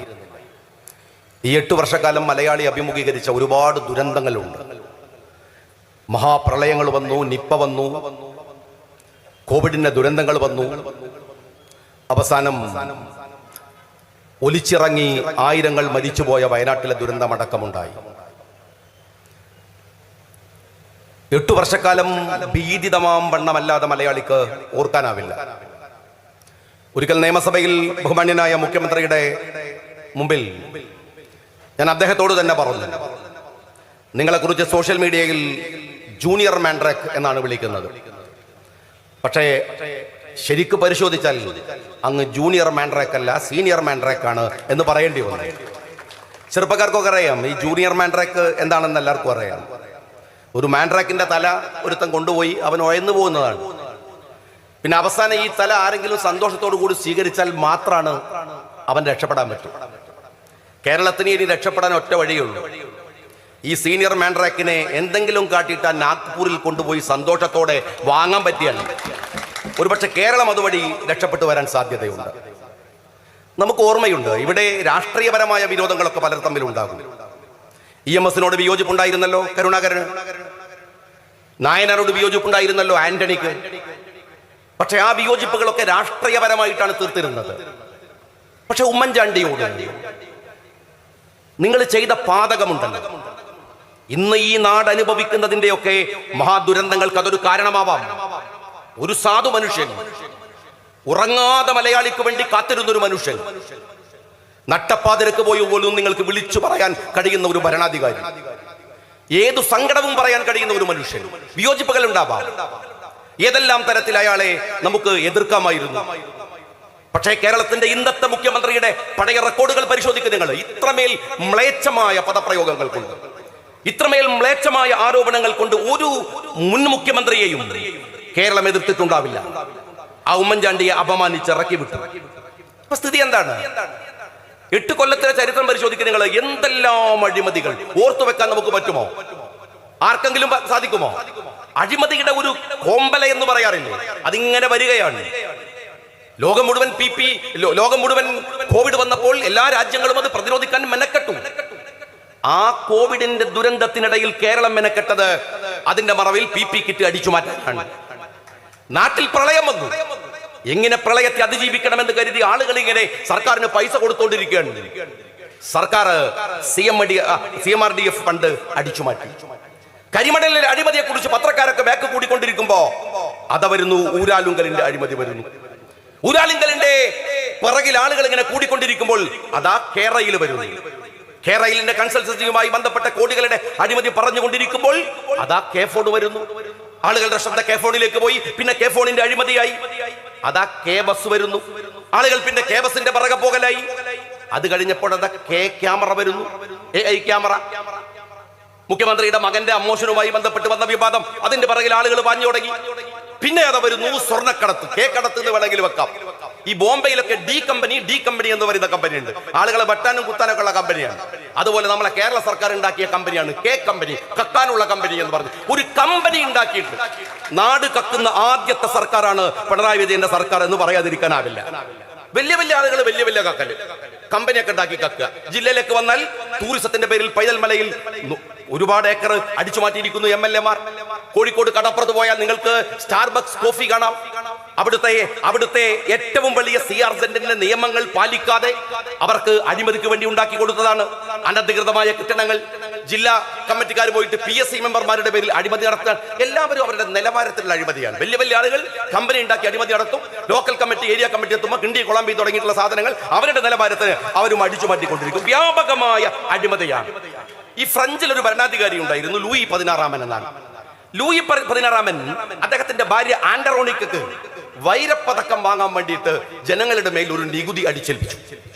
ഈ 8 വർഷക്കാലം മലയാളി അഭിമുഖീകരിച്ച ഒരുപാട് ദുരന്തങ്ങളുണ്ട്. മഹാപ്രളയങ്ങൾ വന്നു, നിപ്പ വന്നു, കോവിഡിന്റെ ദുരന്തങ്ങൾ വന്നു. അവസാനം ഒലിച്ചിറങ്ങി ആയിരങ്ങൾ മരിച്ചുപോയ വയനാട്ടിലെ ദുരന്തമടക്കമുണ്ടായി. 8 വർഷക്കാലം ഭീതിതമാം വണ്ണമല്ലാതെ മലയാളിക്ക് ഓർക്കാനാവില്ല. ഒരിക്കൽ നിയമസഭയിൽ ബഹുമാന്യനായ മുഖ്യമന്ത്രിയുടെ മുമ്പിൽ ഞാൻ അദ്ദേഹത്തോട് തന്നെ പറഞ്ഞു, നിങ്ങളെക്കുറിച്ച് സോഷ്യൽ മീഡിയയിൽ ജൂനിയർ മാൻഡ്രാക്ക് എന്നാണ് വിളിക്കുന്നത്. പക്ഷേ ശരിക്ക് പരിശോധിച്ചാൽ അങ്ങ് ജൂനിയർ മാൻഡ്രാക്ക് അല്ല, സീനിയർ മാൻഡ്രാക്ക് ആണ് എന്ന് പറയേണ്ടി വന്നു. ചെറുപ്പക്കാർക്കൊക്കെ അറിയാം ഈ ജൂനിയർ മാൻഡ്രാക്ക് എന്താണെന്ന് എല്ലാവർക്കും അറിയാം. ഒരു മാൻഡ്രാക്കിന്റെ തല ഒരുത്തൻ കൊണ്ടുപോയി അവൻ ഉഴന്നു പോകുന്നതാണ്. പിന്നെ അവസാനം ഈ തല ആരെങ്കിലും സന്തോഷത്തോടു കൂടി സ്വീകരിച്ചാൽ മാത്രമാണ് അവൻ രക്ഷപ്പെടാൻ പറ്റും. കേരളത്തിന് ഇനി രക്ഷപ്പെടാൻ ഒറ്റ വഴിയുള്ളൂ, ഈ സീനിയർ മാൻഡ്രാക്കിനെ എന്തെങ്കിലും കാട്ടിയിട്ട് ആ നാഗ്പൂരിൽ കൊണ്ടുപോയി സന്തോഷത്തോടെ വാങ്ങാൻ പറ്റിയാണ് ഒരുപക്ഷെ കേരളം അതുവഴി രക്ഷപ്പെട്ടു വരാൻ സാധ്യതയുണ്ട്. നമുക്ക് ഓർമ്മയുണ്ട്, ഇവിടെ രാഷ്ട്രീയപരമായ വിരോധങ്ങളൊക്കെ പലർ തമ്മിലുണ്ടാകും. EMS-നോട് വിയോജിപ്പുണ്ടായിരുന്നല്ലോ കരുണാകരന്, നായനാരോട് വിയോജിപ്പുണ്ടായിരുന്നല്ലോ ആന്റണിക്ക്. പക്ഷെ ആ വിയോജിപ്പുകളൊക്കെ രാഷ്ട്രീയപരമായിട്ടാണ് തീർത്തിരുന്നത്. പക്ഷെ ഉമ്മൻചാണ്ടിയോട് നിങ്ങൾ ചെയ്ത പാതകമുണ്ടല്ലോ, ഇന്ന് ഈ നാട് അനുഭവിക്കുന്നതിന്റെയൊക്കെ മഹാദുരന്തങ്ങൾക്ക് അതൊരു കാരണമാവാം. ഒരു സാധു മനുഷ്യൻ, ഉറങ്ങാതെ മലയാളിക്ക് വേണ്ടി കാത്തിരുന്നൊരു മനുഷ്യൻ, നട്ടപ്പാതിരക്ക് പോയി പോലും നിങ്ങൾക്ക് വിളിച്ചു പറയാൻ കഴിയുന്ന ഒരു ഭരണാധികാരി, ഏതു സങ്കടവും പറയാൻ കഴിയുന്ന ഒരു മനുഷ്യൻ. വിയോജിപ്പുകൾ ഉണ്ടാവാം, ഏതെല്ലാം തരത്തിൽ അയാളെ നമുക്ക് എതിർക്കാമായിരുന്നു. പക്ഷേ കേരളത്തിന്റെ ഇന്നത്തെ മുഖ്യമന്ത്രിയുടെ പഴയ റെക്കോർഡുകൾ പരിശോധിക്കുക നിങ്ങൾ. ഇത്രമേൽ മ്ലേച്ഛമായ പദപ്രയോഗങ്ങൾ കൊണ്ട്, ഇത്രമേൽ മ്ലേച്ഛമായ ആരോപണങ്ങൾ കൊണ്ട് ഒരു മുൻ മുഖ്യമന്ത്രിയെയും കേരളം എതിർത്തിട്ടുണ്ടാവില്ല. ആ ഉമ്മൻചാണ്ടിയെ അപമാനിച്ച് ഇറക്കി വിട്ടു. അപ്പൊ സ്ഥിതി എന്താണ്? 8 കൊല്ലത്തിലെ ചരിത്രം പരിശോധിക്കുക നിങ്ങൾ. എന്തെല്ലാം അഴിമതികൾ ഓർത്തു വെക്കാൻ നമുക്ക് പറ്റുമോ? ആർക്കെങ്കിലും സാധിക്കുമോ? അഴിമതിയുടെ ഒരു കോമ്പല എന്ന് പറയാറില്ലേ, അതിങ്ങനെ വരികയാണ്. ലോകം മുഴുവൻ കോവിഡ് വന്നപ്പോൾ എല്ലാ രാജ്യങ്ങളും അത് പ്രതിരോധിക്കാൻ മെനക്കെട്ടു. ആ കോവിഡിന്റെ ദുരന്തത്തിനിടയിൽ കേരളം മെനക്കെട്ടത് അതിന്റെ മറവിൽ PP കിറ്റ് അടിച്ചു മാറ്റാനാണ്. നാട്ടിൽ പ്രളയം വന്നു. എങ്ങനെ പ്രളയത്തെ അതിജീവിക്കണമെന്ന് കരുതി ആളുകൾ ഇങ്ങനെ സർക്കാരിന് പൈസ കൊടുത്തോണ്ടിരിക്കുകയാണ്. സർക്കാർ CMRDF ഫണ്ട് അടിച്ചു മാറ്റി. കരിമണലിലെ അഴിമതിയെ കുറിച്ച് പത്രക്കാരൊക്കെ ബാക്ക് കൂടിക്കൊണ്ടിരിക്കുമ്പോ അത വരുന്നു, ഊരാലുങ്കലിന്റെ അഴിമതി വരുന്നു. ഊരാലുങ്കലിന്റെ പിറകിൽ ആളുകൾ ഇങ്ങനെ കൂടിക്കൊണ്ടിരിക്കുമ്പോൾ അതാ കേരളയിൽ വരുന്നു. കേരളയിലെ കൺസൾട്ടൻസിയുമായി ബന്ധപ്പെട്ട കോടികളുടെ അഴിമതി പറഞ്ഞുകൊണ്ടിരിക്കുമ്പോൾ അതാ K-ഫോൺ വരുന്നു. ആളുകളുടെ ശ്രദ്ധ K-ഫോണിലേക്ക് പോയി. പിന്നെ K-ഫോണിന്റെ അഴിമതിയായി. അതാ K-ബസ് വരുന്നു. ആളുകൾ പിന്നെ K-ബസിന്റെ പിറകെ പോകലായി. അത് കഴിഞ്ഞപ്പോൾ അതാ K-ക്യാമറ വരുന്നു, AI ക്യാമറ. മുഖ്യമന്ത്രിയുടെ മകന്റെ അമ്മോഷനുമായി ബന്ധപ്പെട്ട് വന്ന വിവാദം, അതിന്റെ പിറകിൽ ആളുകൾ പാഞ്ഞു തുടങ്ങി. പിന്നെ അത് വരുന്നു സ്വർണ്ണക്കടത്ത്, K-കടത്ത് എന്ന് വേണമെങ്കിൽ വെക്കാം. ഈ ബോംബെയിലൊക്കെ ഡി കമ്പനി എന്ന് പറയുന്ന കമ്പനിയുണ്ട്. ആളുകളെ വെട്ടാനും കുത്താനൊക്കെ ഉള്ള കമ്പനിയാണ്. അതുപോലെ നമ്മളെ കേരള സർക്കാർ ഉണ്ടാക്കിയ കമ്പനിയാണ് K-കമ്പനി, കക്കാനുള്ള കമ്പനി എന്ന് പറഞ്ഞു. ഒരു കമ്പനി ഉണ്ടാക്കിയിട്ട് നാട് കക്കുന്ന ആദ്യത്തെ സർക്കാരാണ് പിണറായി വിജയന്റെ സർക്കാർ എന്ന് പറയാതിരിക്കാനാവില്ല. വലിയ വലിയ ആളുകൾ വലിയ കക്കല് കമ്പനിയൊക്കെ ഉണ്ടാക്കി കക്കുക. ജില്ലയിലേക്ക് വന്നാൽ ടൂറിസത്തിന്റെ പേരിൽ പൈതൽമലയിൽ ഒരുപാട് ഏക്കർ അടിച്ചു മാറ്റിയിരിക്കുന്നു MLA-മാർ. കോഴിക്കോട് കടപ്പുറത്ത് പോയാൽ നിങ്ങൾക്ക് സ്റ്റാർബക്സ് കോഫി കാണാം. അവിടുത്തെ ഏറ്റവും വലിയ CRZ നിയമങ്ങൾ പാലിക്കാതെ അവർക്ക് അഴിമതിക്ക് വേണ്ടി ഉണ്ടാക്കി കൊടുത്തതാണ് അനധികൃതമായ കെട്ടിടങ്ങൾ. ജില്ലാ കമ്മിറ്റിക്കാർ പോയിട്ട് PSC മെമ്പർമാരുടെ പേരിൽ അഴിമതി നടത്താൻ. എല്ലാവരും അവരുടെ നിലവാരത്തിലുള്ള അഴിമതിയാണ്. വലിയ ആളുകൾ കമ്പനി ഉണ്ടാക്കി അഴിമതി നടത്തും. ലോക്കൽ കമ്മിറ്റി, ഏരിയ കമ്മിറ്റി എത്തുമ്പോൾ കിണ്ടി കൊളംബി തുടങ്ങിയിട്ടുള്ള സാധനങ്ങൾ അവരുടെ നിലവാരത്തിന് അവരും അടിച്ചു മാറ്റിക്കൊണ്ടിരിക്കും. വ്യാപകമായ അഴിമതിയാണ്. ഈ ഫ്രഞ്ചിൽ ഒരു ഭരണാധികാരി ഉണ്ടായിരുന്നു, ലൂയി 16 എന്നാണ്. ലൂയി 16 അദ്ദേഹത്തിന്റെ ഭാര്യ ആൻഡറോണിക്കക്ക് വൈരപ്പതക്കം വാങ്ങാൻ വേണ്ടിയിട്ട് ജനങ്ങളുടെ മേൽ ഒരു നികുതി അടിച്ചേൽപ്പിച്ചു.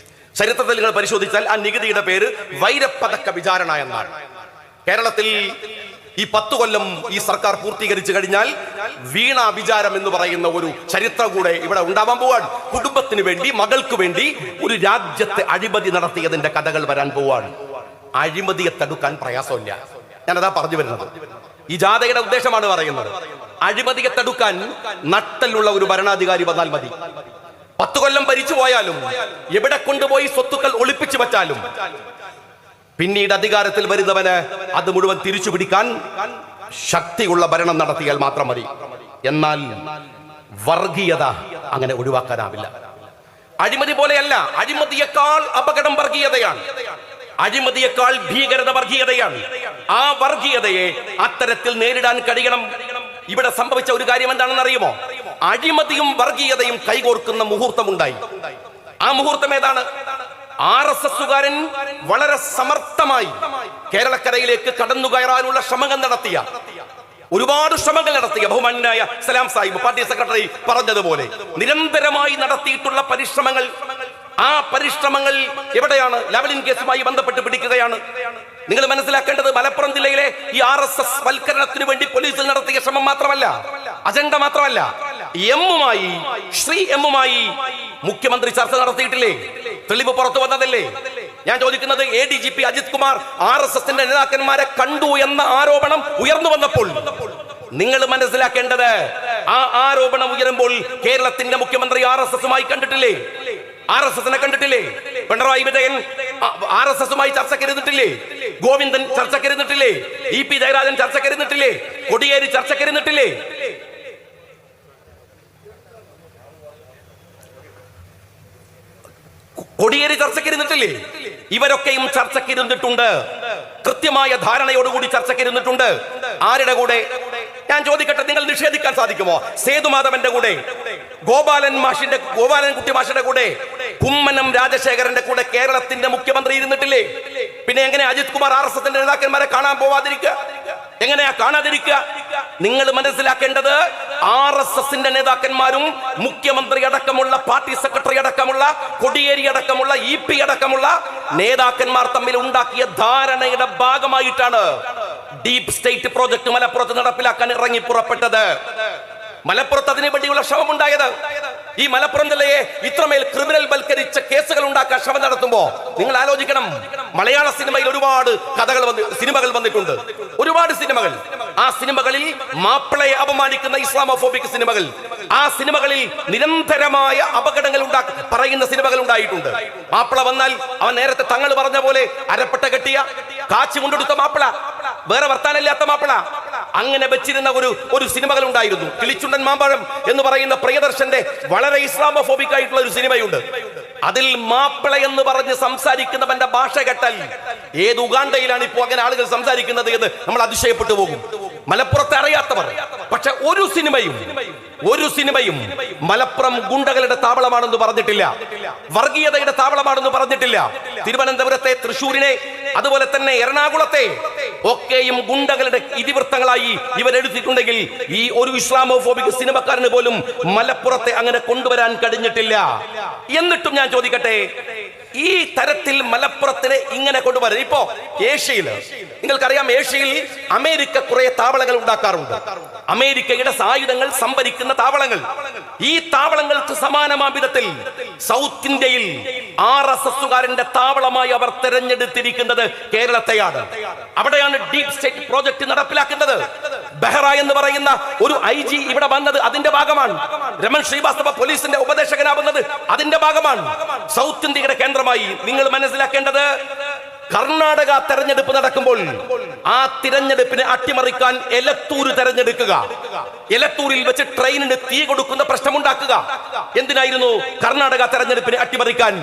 ചരിത്രത്തിൽ നിങ്ങൾ പരിശോധിച്ചാൽ ആ നികുതിയുടെ പേര് വൈരപ്പതക്ക വിചാരണ എന്നാണ്. കേരളത്തിൽ ഈ 10 കൊല്ലം ഈ സർക്കാർ പൂർത്തീകരിച്ചു കഴിഞ്ഞാൽ വീണ വിചാരം എന്ന് പറയുന്ന ഒരു ചരിത്രം കൂടെ ഇവിടെ ഉണ്ടാവാൻ പോവാണ്. കുടുംബത്തിന് വേണ്ടി, മകൾക്ക് വേണ്ടി ഒരു രാജ്യത്തെ അഴിമതി നടത്തിയതിന്റെ കഥകൾ വരാൻ പോവാണ്. അഴിമതിയെ തടുക്കാൻ പ്രയാസമില്ല. ഞാനതാ പറഞ്ഞു വരുന്നത്. ഈ ജാഥയുടെ ഉദ്ദേശമാണ് പറയുന്നത്. അഴിമതിയെ തടുക്കാൻ നട്ടലുള്ള ഒരു ഭരണാധികാരി വന്നാൽ മതി. 10 കൊല്ലം ഭരിച്ചു പോയാലും, എവിടെ കൊണ്ടുപോയി സ്വത്തുക്കൾ ഒളിപ്പിച്ചു വെച്ചാലും, പിന്നീട് അധികാരത്തിൽ വരുന്നവന് അത് മുഴുവൻ തിരിച്ചു പിടിക്കാൻ ശക്തിയുള്ള ഭരണം നടത്തിയാൽ മാത്രം മതി. എന്നാൽ വർഗീയത അങ്ങനെ ഒഴിവാക്കാനാവില്ല. അഴിമതി പോലെയല്ല, അഴിമതിയേക്കാൾ അപകടം വർഗീയതയാണ്. അഴിമതിയേക്കാൾ ഭീകരത വർഗീയതയാണ്. ആ വർഗീയതയെ അത്തരത്തിൽ നേരിടാൻ കഴിയണം. ഇവിടെ സംഭവിച്ച ഒരു കാര്യം എന്താണെന്ന് അറിയുമോ? അഴിമതിയും വർഗീയതയും കൈകോർക്കുന്ന മുഹൂർത്തമുണ്ടായി. ആ മുഹൂർത്തം ഏതാണ്? RSSകാരൻ വളരെ സമർത്ഥമായി കേരളക്കരയിലേക്ക് കടന്നു കയറാനുള്ള ശ്രമങ്ങൾ നടത്തിയ ഒരുപാട് ശ്രമങ്ങൾ നടത്തിയ ബഹുമാന്യനായ സലാം സാഹിബ് പാർട്ടി സെക്രട്ടറി പറഞ്ഞതുപോലെ നിരന്തരമായി നടത്തിയിട്ടുള്ള പരിശ്രമങ്ങൾ, ആ പരിശ്രമങ്ങൾ എവിടെയാണ്? ലാവ്ലിൻ കേസുമായി ബന്ധപ്പെട്ട് പിടിക്കുകയാണ്. നിങ്ങൾ മനസ്സിലാക്കേണ്ടത് മലപ്പുറം ജില്ലയിലെ ഈ RSS വൽക്കരണത്തിന് വേണ്ടി പോലീസിൽ നടത്തിയ ശ്രമം മാത്രമല്ല, അജണ്ട മാത്രമല്ല, ശ്രീ എമ്മുമായി മുഖ്യമന്ത്രി ചർച്ച നടത്തിയിട്ടില്ലേ? തെളിവ് പുറത്തു വന്നതല്ലേ? ഞാൻ ചോദിക്കുന്നത്, ADGP അജിത് കുമാർ RSSന്റെ നേതാക്കന്മാരെ കണ്ടു എന്ന ആരോപണം ഉയർന്നു വന്നപ്പോൾ നിങ്ങൾ മനസ്സിലാക്കേണ്ടത്, ആ ആരോപണം ഉയരുമ്പോൾ കേരളത്തിന്റെ മുഖ്യമന്ത്രി RSSമായി കണ്ടിട്ടില്ലേ? RSSനെ കണ്ടിട്ടില്ലേ? പിണറായി വിജയൻ RSSമായി ചർച്ചക്കിരുന്നിട്ടില്ലേ? ഗോവിന്ദൻ ചർച്ചക്കിരുന്നിട്ടില്ലേ? EP ജയരാജൻ ചർച്ചക്കിരുന്നിട്ടില്ലേ? കൊടിയേരി ചർച്ചക്കിരുന്നിട്ടില്ലേ? കൊടിയേരി ചർച്ചക്കിരുന്നിട്ടില്ലേ? ഇവരൊക്കെയും ചർച്ചക്കിരുന്നിട്ടുണ്ട്. കൃത്യമായ ധാരണയോടുകൂടി ചർച്ചക്കിരുന്നിട്ടുണ്ട്. ആരുടെ കൂടെ? ഞാൻ ചോദിക്കട്ടെ, നിങ്ങൾ നിഷേധിക്കാൻ സാധിക്കുമോ? സേതുമാധവന്റെ കൂടെ, ഗോപാലൻകുട്ടി മാഷിന്റെ കൂടെ, കുമ്മനം രാജശേഖരന്റെ കൂടെ കേരളത്തിന്റെ മുഖ്യമന്ത്രി ഇരുന്നിട്ടില്ലേ? പിന്നെ എങ്ങനെ അജിത് കുമാർ RSSന്റെ നേതാക്കന്മാരെ കാണാൻ പോവാതിരിക്കുക? എങ്ങനെയാ കാണാതിരിക്കുക? നിങ്ങൾ മനസ്സിലാക്കേണ്ടത്, RSSന്റെ നേതാക്കന്മാരും മുഖ്യമന്ത്രി അടക്കമുള്ള, പാർട്ടി സെക്രട്ടറി അടക്കമുള്ള, കൊടിയേരി അടക്കമുള്ള, EP അടക്കമുള്ള നേതാക്കന്മാർ തമ്മിൽ ഉണ്ടാക്കിയ ധാരണയുടെ ഭാഗമായിട്ടാണ് ഡീപ് സ്റ്റേറ്റ് പ്രോജക്ട് മലപ്പുറത്ത് നടപ്പിലാക്കാൻ ഇറങ്ങി പുറപ്പെട്ടത്. മലപ്പുറത്ത് അതിനു വേണ്ടിയുള്ള ശ്രമം ഉണ്ടായത്. ഈ മലപ്പുറം ജില്ലയെ ഇത്രമേൽ ക്രിമിനൽ വൽക്കരിച്ച കേസുകൾ ഉണ്ടാക്കാൻ ശ്രമം നടത്തുമ്പോ നിങ്ങൾ ആലോചിക്കണം, മലയാള സിനിമയിൽ ഒരുപാട് സിനിമകൾ വന്നിട്ടുണ്ട്, ഒരുപാട് സിനിമകൾ. ആ സിനിമകളിൽ മാപ്പിളയെ അപമാനിക്കുന്ന ഇസ്ലാമോഫോബിക് സിനിമകൾ, ആ സിനിമകളിൽ നിരന്തരമായ അപകടങ്ങൾ പറയുന്ന സിനിമകൾ ഉണ്ടായിട്ടുണ്ട്. മാപ്പിള വന്നാൽ അവൻ നേരത്തെ തങ്ങൾ പറഞ്ഞ പോലെ അരപ്പട്ട കെട്ടിയ, കാച്ചി കൊണ്ടെടുത്ത മാപ്പിള, വേറെ വർത്താനില്ലാത്ത മാപ്പിള, അങ്ങനെ വെച്ചിരുന്ന ഒരു സിനിമകൾ ഉണ്ടായിരുന്നു. കിളിച്ചുണ്ടൻ മാമ്പഴം എന്ന് പറയുന്ന പ്രിയദർശന്റെ വളരെ ഇസ്ലാമോഫോബിക് ആയിട്ടുള്ള ഒരു സിനിമയുണ്ട്. അതിൽ മാപ്പിള എന്ന് പറഞ്ഞ് സംസാരിക്കുന്നവന്റെ ഭാഷ കേട്ടാൽ ഏത് ഉഗാണ്ടയിലാണ് ഇപ്പോൾ അങ്ങനെ ആളുകൾ സംസാരിക്കുന്നത് എന്ന് നമ്മൾ അതിശയപ്പെട്ടു പോകും. മലപ്പുറത്തെ അറിയാത്തവർ. പക്ഷെ ഒരു സിനിമയും മലപ്പുറം ഗുണ്ടകളുടെ താവളമാണെന്ന് പറഞ്ഞിട്ടില്ല, വർഗീയതയുടെ താവളമാണെന്ന് പറഞ്ഞിട്ടില്ല. തിരുവനന്തപുരത്തെ, തൃശ്ശൂരിനെ, അതുപോലെ തന്നെ എറണാകുളത്തെ ഒക്കെയും ഗുണ്ടകളുടെ ഇതിവൃത്തങ്ങളായി ഇവരെടുത്തിട്ടുണ്ടെങ്കിൽ ഈ ഒരു ഇസ്ലാമോഫോബിക് സിനിമക്കാരന് പോലും മലപ്പുറത്തെ അങ്ങനെ കൊണ്ടുവരാൻ കഴിഞ്ഞിട്ടില്ല. എന്നിട്ടും ഞാൻ ചോദിക്കട്ടെ, ഈ തരത്തിൽ മലപ്പുറത്തിനെ ഇങ്ങനെ കൊണ്ടുവരാൻ ഇപ്പോ ഏഷ്യയിൽ നിങ്ങൾക്കറിയാം, ഏഷ്യയിൽ അമേരിക്ക കുറെ താവളങ്ങൾ ഉണ്ടാക്കാറുണ്ട്. അമേരിക്കയുടെ സായുധങ്ങൾ സംഭരിക്കുന്ന താവളങ്ങൾ. ഈ താവളങ്ങൾക്ക് സമാനമായ വിധത്തിൽ സൗത്ത് ഇന്ത്യയിൽ RSSകാരന്റെ താവളമായി അവർ തെരഞ്ഞെടുത്തിരിക്കുന്നത് കേരളത്തെയാണ്. അവിടെയാണ് ഡീപ് സ്റ്റേറ്റ് പ്രോജക്ട് നടപ്പിലാക്കുന്നത്. ബെഹ്റ എന്ന് പറയുന്ന ഒരു IG ഇവിടെ വന്നത് അതിന്റെ ഭാഗമാണ്. രമൺ ശ്രീവാസ്തവ പോലീസിന്റെ ഉപദേശകനാവുന്നത് അതിന്റെ ഭാഗമാണ്. സൗത്ത് ഇന്ത്യയുടെ കേന്ദ്രമായി നിങ്ങൾ മനസ്സിലാക്കേണ്ടത്, കർണാടക തെരഞ്ഞെടുപ്പ് നടക്കുമ്പോൾ ആ തിരഞ്ഞെടുപ്പിനെ അട്ടിമറിക്കാൻ എലത്തൂർ തെരഞ്ഞെടുക്കുക, എലത്തൂരിൽ വെച്ച് ട്രെയിനിന് തീ കൊടുക്കുന്ന പ്രശ്നമുണ്ടാക്കുക. എന്തിനായിരുന്നു? കർണാടക തെരഞ്ഞെടുപ്പിനെ അട്ടിമറിക്കാൻ.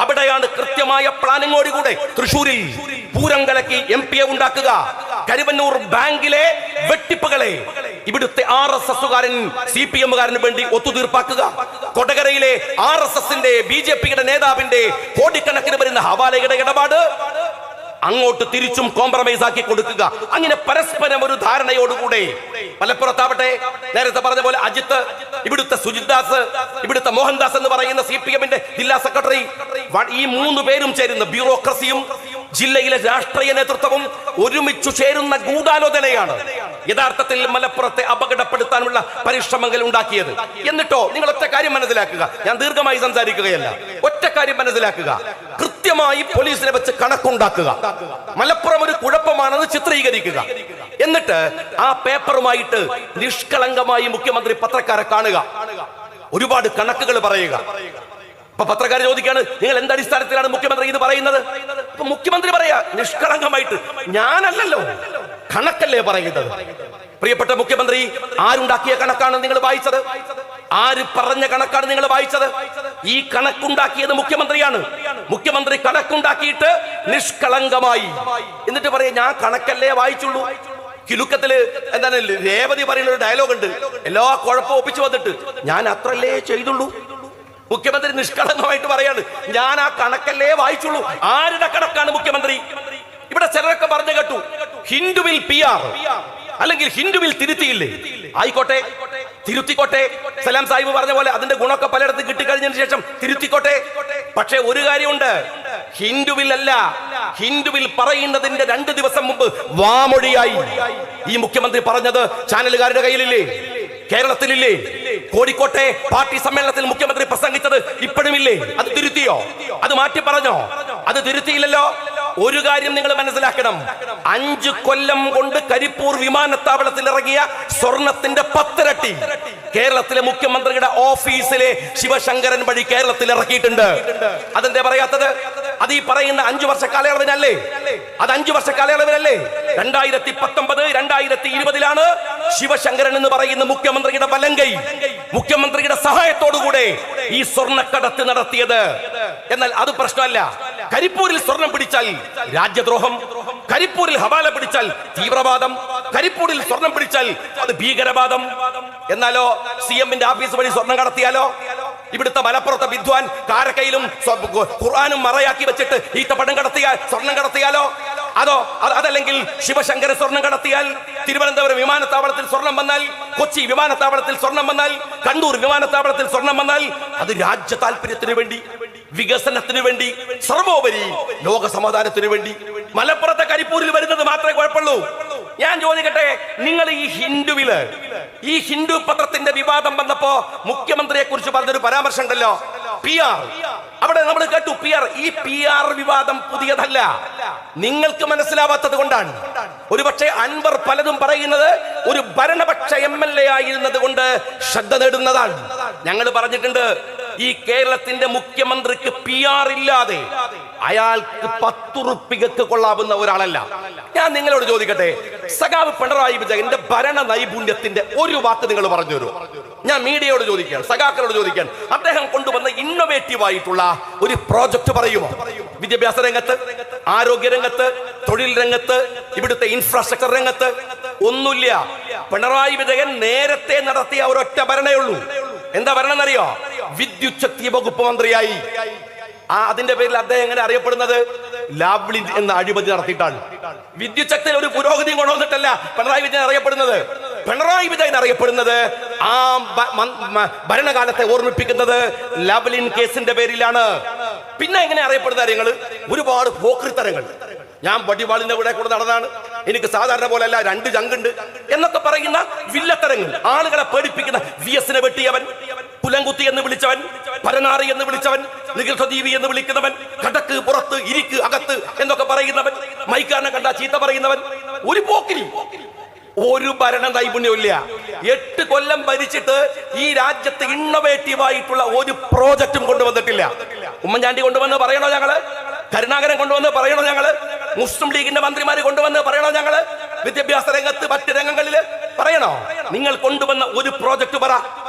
അവിടെയാണ് കൃത്യമായ പ്ലാനിങ്ങോടുകൂടെ തൃശൂരിൽ പൂരം കലക്കി MP ഉണ്ടാക്കുക. കരുവന്നൂർ ബാങ്കിലെ വെട്ടിപ്പുകളെ ഇവിടുത്തെ RSSകാരൻ CPMകാരന് വേണ്ടി ഒത്തുതീർപ്പാക്കുക. കൊടകരയിലെ RSSന്റെ BJPയുടെ നേതാവിന്റെ കോടിക്കണക്കിന് വരുന്ന ഹവാലയുടെ ഇടപാട് അങ്ങോട്ട് തിരിച്ചും കോംപ്രമൈസ് ആക്കി കൊടുക്കുക. അങ്ങനെ പരസ്പരം ഒരു ധാരണയോടുകൂടെ മലപ്പുറത്താവട്ടെ, നേരത്തെ പറഞ്ഞ പോലെ അജിത്ത്, ഇവിടുത്തെ സുജിത് ദാസ്, ഇവിടുത്തെ മോഹൻദാസ് എന്ന് പറയുന്ന CPMന്റെ ജില്ലാ സെക്രട്ടറി, ഈ 3 പേരും ചേരുന്ന ബ്യൂറോക്രസിയും ജില്ലയിലെ രാഷ്ട്രീയ നേതൃത്വവും ഒരുമിച്ചു ചേരുന്ന ഗൂഢാലോചനയാണ് യഥാർത്ഥത്തിൽ മലപ്പുറത്തെ അപകടപ്പെടുത്താനുള്ള പരിശ്രമങ്ങൾ ഉണ്ടാക്കിയത്. എന്നിട്ടോ നിങ്ങൾ ഒറ്റ കാര്യം മനസ്സിലാക്കുക, ഞാൻ ദീർഘമായി സംസാരിക്കുകയല്ല, ഒറ്റ കാര്യം മനസ്സിലാക്കുക, കൃത്യമായി പോലീസിനെ വെച്ച് കണക്കുണ്ടാക്കുക, മലപ്പുറം ഒരു കുഴപ്പമാണെന്ന് ചിത്രീകരിക്കുക, എന്നിട്ട് ആ പേപ്പറുമായിട്ട് നിഷ്കളങ്കമായി മുഖ്യമന്ത്രി പത്രക്കാരെ കാണുക, ഒരുപാട് കണക്കുകൾ പറയുക. അപ്പൊ പത്രക്കാർ ചോദിക്കാണ്, നിങ്ങൾ എന്ത് അടിസ്ഥാനത്തിലാണ് മുഖ്യമന്ത്രി ഇത് പറയുന്നത്? അപ്പൊ മുഖ്യമന്ത്രി പറയാ നിഷ്കളങ്കമായിട്ട്, ഞാനല്ലല്ലോ, കണക്കല്ലേ പറയുന്നത്. പ്രിയപ്പെട്ട മുഖ്യമന്ത്രി, ആരുണ്ടാക്കിയ കണക്കാണ് നിങ്ങൾ വായിച്ചത്? ആര് പറഞ്ഞ കണക്കാണ് നിങ്ങൾ വായിച്ചത്? ഈ കണക്കുണ്ടാക്കിയത് മുഖ്യമന്ത്രിയാണ്. മുഖ്യമന്ത്രി കണക്കുണ്ടാക്കിയിട്ട് നിഷ്കളങ്കമായി എന്നിട്ട് പറയാ, ഞാൻ കണക്കല്ലേ വായിച്ചുള്ളൂ. കിലുക്കത്തില് എന്താണ് രേവതി പറയുന്ന ഒരു ഡയലോഗ് ഉണ്ട്, എല്ലാ കുഴപ്പവും ഒപ്പിച്ചു വന്നിട്ട് ഞാൻ അത്രല്ലേ ചെയ്തുള്ളൂ. മുഖ്യമന്ത്രി നിഷ്കളങ്കമായിട്ട് പറയാണ്, ഞാൻ ആ കണക്കല്ലേ വായിച്ചുള്ളൂ. ആരുടെ കണക്കാണ് മുഖ്യമന്ത്രി? ഇവിടെ ചിലരൊക്കെ പറഞ്ഞു കേട്ടു, ഹിന്ദുവിൽ PR അല്ലെങ്കിൽ ഹിന്ദുവിൽ തിരുത്തിയില്ലേ. ആയിക്കോട്ടെ, തിരുത്തിക്കോട്ടെ. സലാം സാഹിബ് പറഞ്ഞ പോലെ അതിന്റെ ഗുണമൊക്കെ പലയിടത്തും കിട്ടിക്കഴിഞ്ഞതിന് ശേഷം തിരുത്തിക്കോട്ടെ. പക്ഷെ ഒരു കാര്യമുണ്ട്, ഹിന്ദുവിൽ അല്ല, ഹിന്ദുവിൽ പറയുന്നതിന്റെ 2 ദിവസം മുമ്പ് വാമൊഴിയായി ഈ മുഖ്യമന്ത്രി പറഞ്ഞത് ചാനലുകാരുടെ കയ്യിലില്ലേ, കേരളത്തിലില്ലേ? കോഴിക്കോട്ടെ പാർട്ടി സമ്മേളനത്തിൽ മുഖ്യമന്ത്രി പ്രസംഗിച്ചത് ഇപ്പോഴുമില്ലേ? അത് തിരുത്തിയോ? അത് മാറ്റി പറഞ്ഞോ? അത് തിരുത്തിയില്ലല്ലോ. ഒരു കാര്യം നിങ്ങൾ മനസ്സിലാക്കണം, 5 കൊല്ലം കൊണ്ട് കരിപ്പൂർ വിമാനത്താവളത്തിൽ ഇറങ്ങിയ സ്വർണത്തിന്റെ 10 ഇരട്ടി കേരളത്തിലെ മുഖ്യമന്ത്രിയുടെ ഓഫീസിലെ ശിവശങ്കരൻ വഴി കേരളത്തിൽ ഇറക്കിയിട്ടുണ്ട്. അതെന്താ പറയാത്തത്? അത് ഈ പറയുന്ന 5 വർഷ കാലയളവിനല്ലേ? അത് 5 വർഷ കാലയളവിനല്ലേ? 2019 2020 ശിവശങ്കരൻ എന്ന് പറയുന്ന മുഖ്യമന്ത്രിയുടെ വലങ്കൈ, മുഖ്യമന്ത്രിയുടെ സഹായത്തോടുകൂടെ ഈ സ്വർണ്ണക്കടത്ത് നടത്തിയത്. എന്നാൽ അത് പ്രശ്നമല്ല. കരിപ്പൂരിൽ സ്വർണം പിടിച്ചാൽ രാജ്യദ്രോഹം, കരിപ്പൂരിൽ ഹവാല പിടിച്ചാൽ തീവ്രവാദം, കരിപ്പൂരിൽ സ്വർണം പിടിച്ചാൽ അത് ഭീകരവാദം. എന്നാലോ CM-ന്റെ ഓഫീസ് വഴി സ്വർണം കടത്തിയാലോ? ഇവിടുത്തെ മലപ്പുറത്തെ വിദ്വാൻ കാരക്കയിലും ഖുർആനും മറയാക്കി വെച്ചിട്ട് ഈത്തപ്പഴം കടത്തിയാൽ സ്വർണം കടത്തിയാലോ? അതല്ലെങ്കിൽ ശിവശങ്കര സ്വർണം കടത്തിയാൽ, തിരുവനന്തപുരം വിമാനത്താവളത്തിൽ സ്വർണം വന്നാൽ, കൊച്ചി വിമാനത്താവളത്തിൽ സ്വർണം വന്നാൽ, കണ്ണൂർ വിമാനത്താവളത്തിൽ സ്വർണം വന്നാൽ അത് രാജ്യ താല്പര്യത്തിന് വേണ്ടി, വികസനത്തിന് വേണ്ടി, സർവോപരി ലോക സമാധാനത്തിന് വേണ്ടി. മലപ്പുറത്തെ കരിപ്പൂരിൽ വരുന്നത് മാത്രമേ കുഴപ്പമുള്ളൂ. ഞാൻ ചോദിക്കട്ടെ, നിങ്ങൾ ഈ ഹിന്ദു പത്രത്തിന്റെ വിവാദം വന്നപ്പോ മുഖ്യമന്ത്രിയെ കുറിച്ച് പറഞ്ഞൊരു പരാമർശം ഉണ്ടല്ലോ, PR. അവിടെ നമ്മൾ കേട്ടു PR. ഈ PR വിവാദം പുതിയതല്ല, നിങ്ങൾക്ക് മനസ്സിലാവാത്തത് കൊണ്ടാണ്. ഒരുപക്ഷെ അൻവർ പലതും പറയുന്നത് ഒരു ഭരണപക്ഷ MLA ആയിരുന്നത് കൊണ്ട് ശ്രദ്ധ നേടുന്നതാണ്. ഞങ്ങൾ പറഞ്ഞിട്ടുണ്ട്, ഈ കേരളത്തിന്റെ മുഖ്യമന്ത്രിക്ക് PR ഇല്ലാതെ അയാൾക്ക് 10 റുപ്യക്ക് കൊള്ളാവുന്ന ഒരാളല്ല. ഞാൻ നിങ്ങളോട് ചോദിക്കട്ടെ, സഖാവ് പിണറായി വിജയന്റെ ഭരണ നൈപുണ്യത്തിന്റെ ഒരു വാക്ക് നിങ്ങൾ പറഞ്ഞു തരൂ. ഞാൻ മീഡിയയോട് ചോദിക്കാൻ, സഖാക്കളോട് ചോദിക്കാൻ, അദ്ദേഹം കൊണ്ടുവന്ന ഇന്നോവേറ്റീവ് ആയിട്ടുള്ള ഒരു പ്രോജക്റ്റ് പറയുമോ? വിദ്യാഭ്യാസ രംഗത്ത്, ആരോഗ്യ രംഗത്ത്, തൊഴിൽ രംഗത്ത്, ഇവിടുത്തെ ഇൻഫ്രാസ്ട്രക്ചർ രംഗത്ത് ഒന്നുമില്ല. പിണറായി വിജയൻ നേരത്തെ നടത്തിയ ഒരൊറ്റ ഭരണേ ഉള്ളൂ. എന്താ ഭരണം എന്നറിയോ? വിദ്യുത് ശക്തി വകുപ്പ് മന്ത്രിയായി. അതിന്റെ പേരിൽ അദ്ദേഹം എങ്ങനെ അറിയപ്പെടുന്നത്? ലാവ്ലിൻ എന്ന അഴിമതി നടത്തിയിട്ടാണ്. വിദ്യുത് ശക്തിയിൽ ഒരു പുരോഗതിയും കൊണ്ടുവന്നിട്ടല്ല പിണറായി വിജയൻ അറിയപ്പെടുന്നത്. പിണറായി വിജയൻ അറിയപ്പെടുന്നത് ആ ഭരണകാലത്തെ ഓർമ്മിപ്പിക്കുന്നത് ലാവ്ലിൻ കേസിന്റെ പേരിലാണ്. പിന്നെ എങ്ങനെ അറിയപ്പെടുന്ന കാര്യങ്ങൾ? ഒരുപാട് പോക്രിത്തരങ്ങൾ. ഞാൻ വടിവാളിന്റെ കൂടെ നടന്നാണ്, എനിക്ക് സാധാരണ പോലെ അല്ല 2 ചങ്കുണ്ട് എന്നൊക്കെ പറയുന്ന വില്ലത്തരങ്ങൾ, ആളുകളെ പേടിപ്പിക്കുന്ന VS-നെ വെട്ടിയവൻ, പുലങ്കുത്തി എന്ന് വിളിച്ചവൻ, പരനാറി എന്ന് വിളിച്ചവൻ, നികൃഷ്ടജീവി എന്ന് വിളിക്കുന്നവൻ, കടക്ക് പുറത്ത് ഇരിക്ക് അകത്ത് എന്നൊക്കെ പറയുന്നവൻ, മൈക്കാരനെ കണ്ട ചീത്ത പറയുന്നവൻ, ഒരു പോക്കിരി. ഒരു ഭരണ നൈപുണ്യമില്ല. 8 കൊല്ലം ഭരിച്ചിട്ട് ഈ രാജ്യത്ത് ഇന്നോവേറ്റീവ് ആയിട്ടുള്ള ഒരു പ്രോജക്റ്റും കൊണ്ടുവന്നിട്ടില്ല. ഉമ്മൻചാണ്ടി കൊണ്ടുവന്ന് പറയണോ ഞങ്ങള്? കരുണാകരൻ കൊണ്ടുവന്ന് പറയണോ ഞങ്ങള്? മുസ്ലിം ലീഗിന്റെ മന്ത്രിമാര് കൊണ്ടുവന്ന് പറയണോ ഞങ്ങള്? വിദ്യാഭ്യാസ രംഗത്ത്, മറ്റ് രംഗങ്ങളില് പറയണോ? നിങ്ങൾ കൊണ്ടുവന്ന ഒരു പ്രോജക്റ്റ് പറ.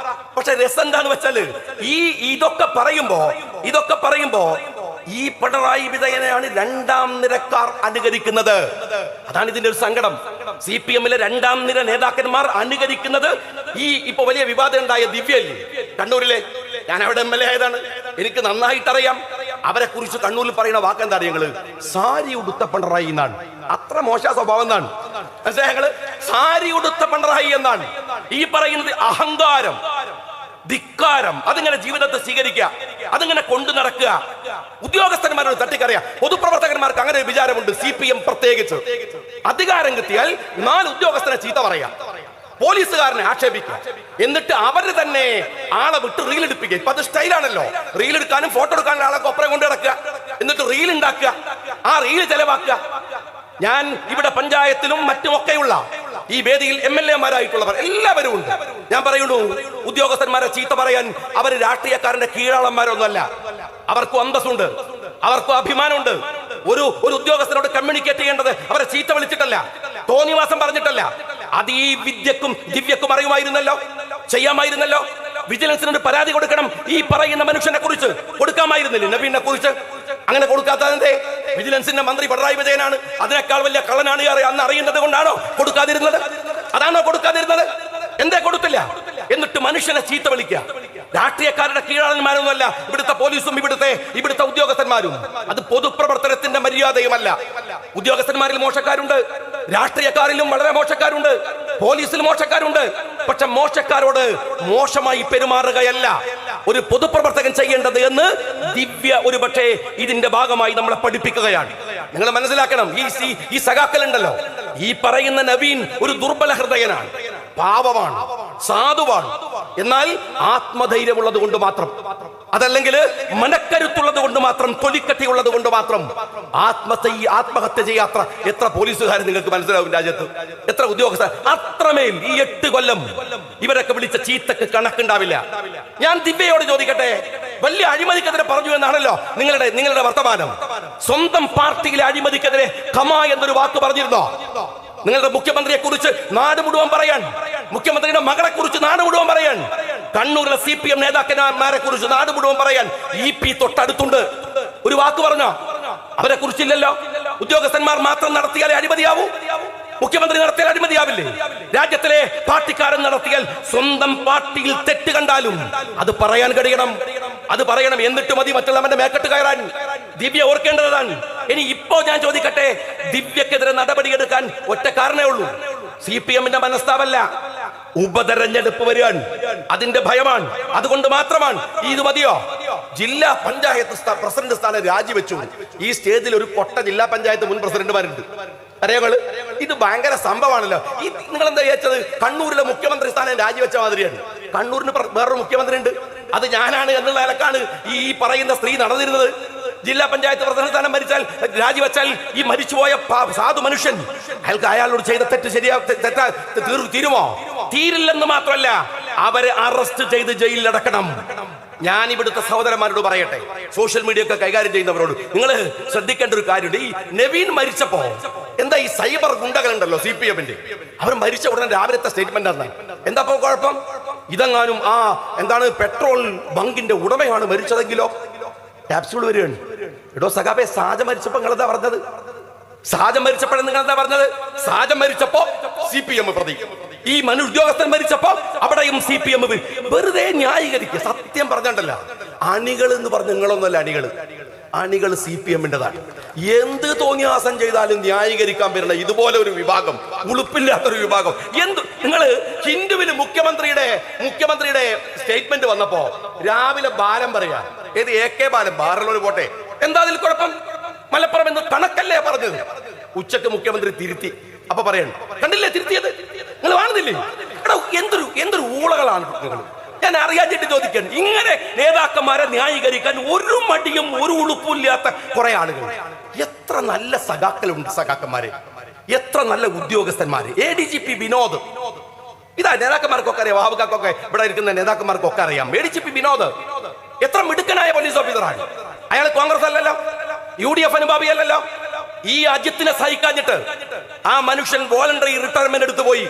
പക്ഷെ രസം എന്താന്ന് വെച്ചാല് ഇതൊക്കെ പറയുമ്പോ ഈ പിണറായി വിജയനെയാണ് 2ാം നിരക്കാർ അനുകരിക്കുന്നത്. അതാണ് ഇതിന്റെ ഒരു സങ്കടം. CPM-ലെ 2ാം നിര നേതാക്കന്മാർ അനുകരിക്കുന്നത് ഇപ്പൊ വലിയ വിവാദം ഉണ്ടായ ദിവ്യല്ലേ, കണ്ണൂരിലെ. ഞാൻ അവിടെ MLA ആയതാണ്, എനിക്ക് നന്നായിട്ടറിയാം. അവരെ കുറിച്ച് കണ്ണൂരിൽ പറയുന്ന വാക്കെന്താ അറിയങ്ങള്? സാരി ഉടുത്ത പിണറായി എന്നാണ്. അത്ര മോശ സ്വഭാവം എന്നാണ്. ഞങ്ങള് സാരി ഉടുത്ത പിണറായി എന്നാണ് ഈ പറയുന്നത്. അഹങ്കാരം, ധിക്കാരം, അതിങ്ങനെ ജീവിതത്തെ സ്വീകരിക്കുക, അതിങ്ങനെ കൊണ്ടു നടക്കുക. ഉദ്യോഗസ്ഥന്മാരോട് തട്ടിക്കറിയാം. പൊതുപ്രവർത്തകന്മാർക്ക് അങ്ങനെ ഒരു വിചാരമുണ്ട്. CPM പ്രത്യേകിച്ച് അധികാരം കിട്ടിയാൽ 4 ഉദ്യോഗസ്ഥനെ ചീത്ത പറയാം, പോലീസുകാരനെ ആക്ഷേപിക്കുക, എന്നിട്ട് അവര് തന്നെ ആളെ വിട്ട് റീൽ എടുപ്പിക്കുക. ഇപ്പൊ അത് സ്റ്റൈലാണല്ലോ, റീൽ എടുക്കാനും ഫോട്ടോ എടുക്കാനും ആളെ ഒപ്പരം കൊണ്ട് നടക്കുക, എന്നിട്ട് റീൽ ഉണ്ടാക്കുക, ആ റീൽ ചെലവാക്കുക. ഞാൻ ഇവിടെ പഞ്ചായത്തിലും മറ്റുമൊക്കെയുള്ള ഈ വേദിയിൽ MLA-മാരായിട്ടുള്ളവർ എല്ലാവരും ഉണ്ട്. ഞാൻ പറയുന്നു, ഉദ്യോഗസ്ഥന്മാരെ ചീത്ത പറയാൻ അവർ രാഷ്ട്രീയക്കാരന്റെ കീഴാളന്മാരൊന്നുമല്ല. അവർക്കും അന്തസ്സുണ്ട്, അവർക്കും അഭിമാനമുണ്ട്. ഒരു ഉദ്യോഗസ്ഥനോട് കമ്മ്യൂണിക്കേറ്റ് ചെയ്യേണ്ടത് അവരെ ചീത്ത വിളിച്ചിട്ടല്ല, തോന്നിവാസം പറഞ്ഞിട്ടല്ല. അത് ഈ വിദ്യക്കും ദിവ്യക്കും അറിയുമായിരുന്നല്ലോ, ചെയ്യാമായിരുന്നല്ലോ. വിജിലൻസിനോട് പരാതി കൊടുക്കണം ഈ പറയുന്ന മനുഷ്യനെ കുറിച്ച്, കൊടുക്കാമായിരുന്നില്ല. നബീനെ കുറിച്ച് അങ്ങനെ കൊടുക്കാത്തതെന്തേ? വിജിലൻസിന്റെ മന്ത്രി പിണറായി വിജയനാണ്, അതിനേക്കാൾ വലിയ കള്ളനാണ് അന്ന് അറിയുന്നത് കൊണ്ടാണോ കൊടുക്കാതിരുന്നത്? അതാണോ കൊടുക്കാതിരുന്നത്? എന്തേ കൊടുത്തില്ല? എന്നിട്ട് മനുഷ്യനെ ചീത്ത വിളിക്കുക. രാഷ്ട്രീയക്കാരുടെ കീഴാളന്മാരൊന്നുമല്ല ഇവിടുത്തെ പോലീസും ഇവിടുത്തെ ഉദ്യോഗസ്ഥന്മാരും. അത് പൊതുപ്രവർത്തനത്തിന്റെ മര്യാദയുമല്ല. ഉദ്യോഗസ്ഥന്മാരിൽ മോശക്കാരുണ്ട്, രാഷ്ട്രീയക്കാരിലും വളരെ മോശക്കാരുണ്ട്, പോലീസിൽ മോശക്കാരുണ്ട്. പക്ഷെ മോശക്കാരോട് മോശമായി പെരുമാറുകയല്ല ഒരു പൊതുപ്രവർത്തകൻ ചെയ്യേണ്ടത് എന്ന് ദിവ്യ ഒരു പക്ഷേ ഇതിന്റെ ഭാഗമായി നമ്മളെ പഠിപ്പിക്കുകയാണ്. നിങ്ങൾ മനസ്സിലാക്കണം, ഈ സഖാക്കളുണ്ടല്ലോ, ഈ പറയുന്ന നവീൻ ഒരു ദുർബല ഹൃദയനാണ്, പാവമാണ്, സാധുവാണ്. എന്നാൽ ആത്മധൈര്യമുള്ളത് കൊണ്ട് മാത്രം, അതല്ലെങ്കിൽ മനക്കരുത്തുള്ളത് കൊണ്ട് മാത്രം, തൊലിക്കട്ടിയുള്ളത് കൊണ്ട് മാത്രം ആത്മഹത്യ ചെയ്യാത്ത എത്ര പോലീസുകാർ നിങ്ങൾക്ക് മനസ്സിലാവും രാജ്യത്ത്, എത്ര ഉദ്യോഗസ്ഥർ. അത്രമേൽ ഈ 8 കൊല്ലം ഇവരൊക്കെ വിളിച്ച ചീത്തക്ക് കണക്കുണ്ടാവില്ല. ഞാൻ ദിവ്യയോട് ചോദിക്കട്ടെ, വലിയ അഴിമതിക്കെതിരെ പറഞ്ഞു എന്നാണല്ലോ നിങ്ങളുടെ വർത്തമാനം. സ്വന്തം പാർട്ടിയിലെ അഴിമതിക്കെതിരെ കമാ എന്നൊരു വാക്ക് പറഞ്ഞിരുന്നോ? നിങ്ങളുടെ മുഖ്യമന്ത്രിയെ കുറിച്ച് നാട് മുഴുവൻ പറയാൻ, മുഖ്യമന്ത്രിയുടെ മകളെ കുറിച്ച് നാട് മുഴുവൻ പറയാൻ, കണ്ണൂരിലെ CPM നേതാക്കന്മാരെ കുറിച്ച് നാട് മുഴുവൻ പറയാൻ EP തൊട്ടടുത്തുണ്ട്. ഒരു വാക്ക് പറഞ്ഞോ? അവരെ കുറിച്ചില്ലല്ലോ. ഉദ്യോഗസ്ഥന്മാർ മാത്രം നടത്തിയാലേ അഴിമതിയാവൂ? മുഖ്യമന്ത്രി നടത്തിയാൽ അഴിമതിയാവില്ലേ? രാജ്യത്തിലെ പാർട്ടിക്കാരൻ നടത്തിയാൽ, സ്വന്തം പാർട്ടിയിൽ തെറ്റ് കണ്ടാലും അത് പറയാൻ കഴിയണം, അത് പറയണം. എന്നിട്ട് മതി മറ്റുള്ളവന്റെ മേക്കെട്ട് കയറാൻ. ദിവ്യ ഓർക്കേണ്ടതാണ്. ഇനി ഇപ്പോ ഞാൻ ചോദിക്കട്ടെ, ദിവ്യക്കെതിരെ നടപടിയെടുക്കാൻ ഒറ്റ കാരണമേ ഉള്ളൂ. CPM-ന്റെ മനസ്താവല്ല, ഉപതെരഞ്ഞെടുപ്പ് വരികയാണ്, അതിന്റെ ഭയമാണ്, അതുകൊണ്ട് മാത്രമാണ്. ഇത് മതിയോ? ജില്ലാ പഞ്ചായത്ത് പ്രസിഡന്റ് സ്ഥാനം രാജിവെച്ചു. ഈ സ്റ്റേജിൽ ഒരു കൊട്ട ജില്ലാ പഞ്ചായത്ത് മുൻ പ്രസിഡന്റുമാരുണ്ട്. അറിയാങ്ങള്, ഇത് ഭയങ്കര സംഭവമാണല്ലോ. ഈ നിങ്ങൾ എന്താ വിചാരിച്ചത് കണ്ണൂരിലെ മുഖ്യമന്ത്രി സ്ഥാനം രാജിവെച്ച മാതിരിയാണ്? കണ്ണൂരിന് വേറൊരു മുഖ്യമന്ത്രി ഉണ്ട്, അത് ഞാനാണ് എന്നുള്ള നിലക്കാണ് ഈ പറയുന്ന സ്ത്രീ നടന്നിരുന്നത്. ജില്ലാ പഞ്ചായത്ത് പ്രസിഡന്റ് സ്ഥാനം രാജിവെച്ചാൽ ഈ മരിച്ചുപോയ സാധു മനുഷ്യൻ അയാളോട് ചെയ്ത തെറ്റ് തീരുമോ? തീരില്ലെന്ന് മാത്രമല്ല, അവരെ അറസ്റ്റ് ചെയ്ത് ജയിലിൽ അടക്കണം. ഞാൻ ഇവിടുത്തെ സഹോദരന്മാരോട് പറയട്ടെ, സോഷ്യൽ മീഡിയ ഒക്കെ കൈകാര്യം ചെയ്യുന്നവരോട്, നിങ്ങൾ ശ്രദ്ധിക്കേണ്ട ഒരു കാര്യമുണ്ട്. ഈ നവീൻ മരിച്ചപ്പോ എന്താ ഈ സൈബർ ഗുണ്ടകളുണ്ടല്ലോ CPM-ന്റെ, അവർ മരിച്ച ഉടനെ രാവിലത്തെ സ്റ്റേറ്റ്മെന്റ് ആണ്. എന്താ കുഴപ്പം? ഇതെങ്ങാനും എന്താണ് പെട്രോൾ ബങ്കിന്റെ ഉടമയാണ് മരിച്ചതെങ്കിലോ? ക്യാപ്സ്യൂൾ വരികയാണ്. എടോ സഖാബെ, സാജ മരിച്ചപ്പോ നിങ്ങൾ എന്താ പറഞ്ഞത്? സാജ മരിച്ചപ്പോഴും നിങ്ങൾ എന്താ പറഞ്ഞത്? സാജ മരിച്ചപ്പോ CPM പ്രതി, ഈ ഉദ്യോഗസ്ഥൻ മരിച്ചപ്പോ അവിടെയും CPM. വെറുതെ ന്യായീകരിക്കുക. സത്യം പറഞ്ഞിട്ടല്ല, അണികൾ എന്ന് പറഞ്ഞ നിങ്ങളൊന്നുമല്ല, അണികൾ CPM-ന്റെതാണ്. എന്ത് തോന്നിയാസം ചെയ്താലും ന്യായീകരിക്കാൻ പറ്റില്ല ഇതുപോലെ ഒരു വിഭാഗം, ഉളുപ്പില്ലാത്തൊരു വിഭാഗം. നിങ്ങള് ഹിന്ദുവിന് മുഖ്യമന്ത്രിയുടെ സ്റ്റേറ്റ്മെന്റ് വന്നപ്പോ രാവിലെ ബാലം പറയാ, ഏത് AK ബാലം, ബാറുള്ളൊരു പോട്ടെ, എന്താ അതിൽ കുഴപ്പം? മലപ്പുറം എന്ന് കണക്കല്ലേ പറഞ്ഞത്? ഉച്ചക്ക് മുഖ്യമന്ത്രി തിരുത്തി. അപ്പൊ പറയണം, കണ്ടില്ലേ തിരുത്തിയത്? നിങ്ങൾ കാണുന്നില്ലേ? എടാ, എന്തൊരു ഊളകളാണ് നിങ്ങൾ. ഞാൻ അറിയാഞ്ഞിട്ട് ചോദിക്കാൻ, ഇങ്ങനെ നേതാക്കന്മാരെ ന്യായീകരിക്കാൻ ഒരു മടിയും ഒരു ഉളുപ്പില്ലാത്ത കുറെ ആളുകൾ. എത്ര നല്ല സഖാക്കളുണ്ട്, സഖാക്കന്മാരെ, എത്ര നല്ല ഉദ്യോഗസ്ഥന്മാര്. ADGP വിനോദ്, ഇതാ നേതാക്കന്മാർക്കൊക്കെ അറിയാം, വാഹുകാർക്കൊക്കെ ഇവിടെ ഇരിക്കുന്ന നേതാക്കന്മാർക്കൊക്കെ അറിയാം. ADGP വിനോദ് എത്ര മിടുക്കനായ പോലീസ് ഓഫീസറാണ്. അയാൾ കോൺഗ്രസ് അല്ലല്ലോ, UDF അനുഭാവിയല്ലല്ലോ. ഈ അജിത്തിനെ സഹിക്കാഞ്ഞിട്ട് ആ മനുഷ്യൻ വോളണ്ടറി റിട്ടയർമെന്റ് എടുത്തു പോയി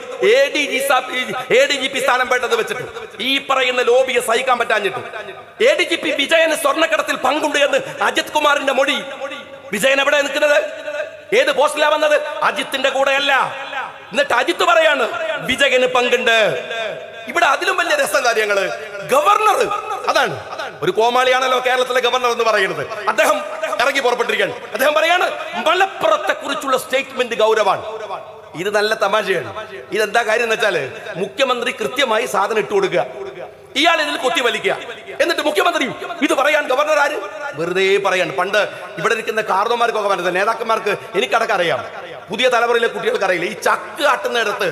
ADGP സ്ഥാനം വേണ്ടത് വെച്ചിട്ട് ഈ പറയുന്ന ലോബിയെ സഹിക്കാൻ പറ്റാഞ്ഞിട്ട്. ADGP വിജയന് സ്വർണ്ണക്കടത്തിൽ പങ്കുണ്ട് എന്ന് അജിത് കുമാറിന്റെ മൊഴി. വിജയൻ എവിടെ നിൽക്കുന്നത്? ഏത് പോസ്റ്റിലാ വന്നത്? അജിത്തിന്റെ കൂടെയല്ല. എന്നിട്ട് അജിത്ത് പറയാണ് വിജയന് പങ്കുണ്ട്. ഇവിടെ അതിലും വലിയ രസം കാര്യങ്ങള്, ഗവർണർ, അതാണ് ഒരു കോമാളിയാണല്ലോ കേരളത്തിലെ ഗവർണർ എന്ന് പറയുന്നത്. അദ്ദേഹം ഇറങ്ങി പുറപ്പെട്ടിരിക്കുകയാണ്. അദ്ദേഹം പറയാണ് മലപ്പുറത്തെ കുറിച്ചുള്ള സ്റ്റേറ്റ്മെന്റ് ഗൗരവാണ്. ഇത് നല്ല തമാശയാണ്. ഇതെന്താ കാര്യം എന്ന് വെച്ചാല്, മുഖ്യമന്ത്രി കൃത്യമായി സാധനം ഇട്ടു കൊടുക്കുക, ഇയാൾ ഇതിൽ കൊത്തി വലിക്കുക, എന്നിട്ട് മുഖ്യമന്ത്രി ഇത് പറയാൻ ഗവർണർ ആര്? വെറുതെ പറയാണ്. പണ്ട് ഇവിടെ ഇരിക്കുന്ന കാർന്നോമാർക്കൊക്കെ പറയുന്നത്, നേതാക്കന്മാർക്ക് എനിക്കടക്കം അറിയാം, പുതിയ തലമുറയിലെ കുട്ടികൾക്ക് അറിയില്ല. ഈ ചക്കാട്ടുന്നിടത്ത്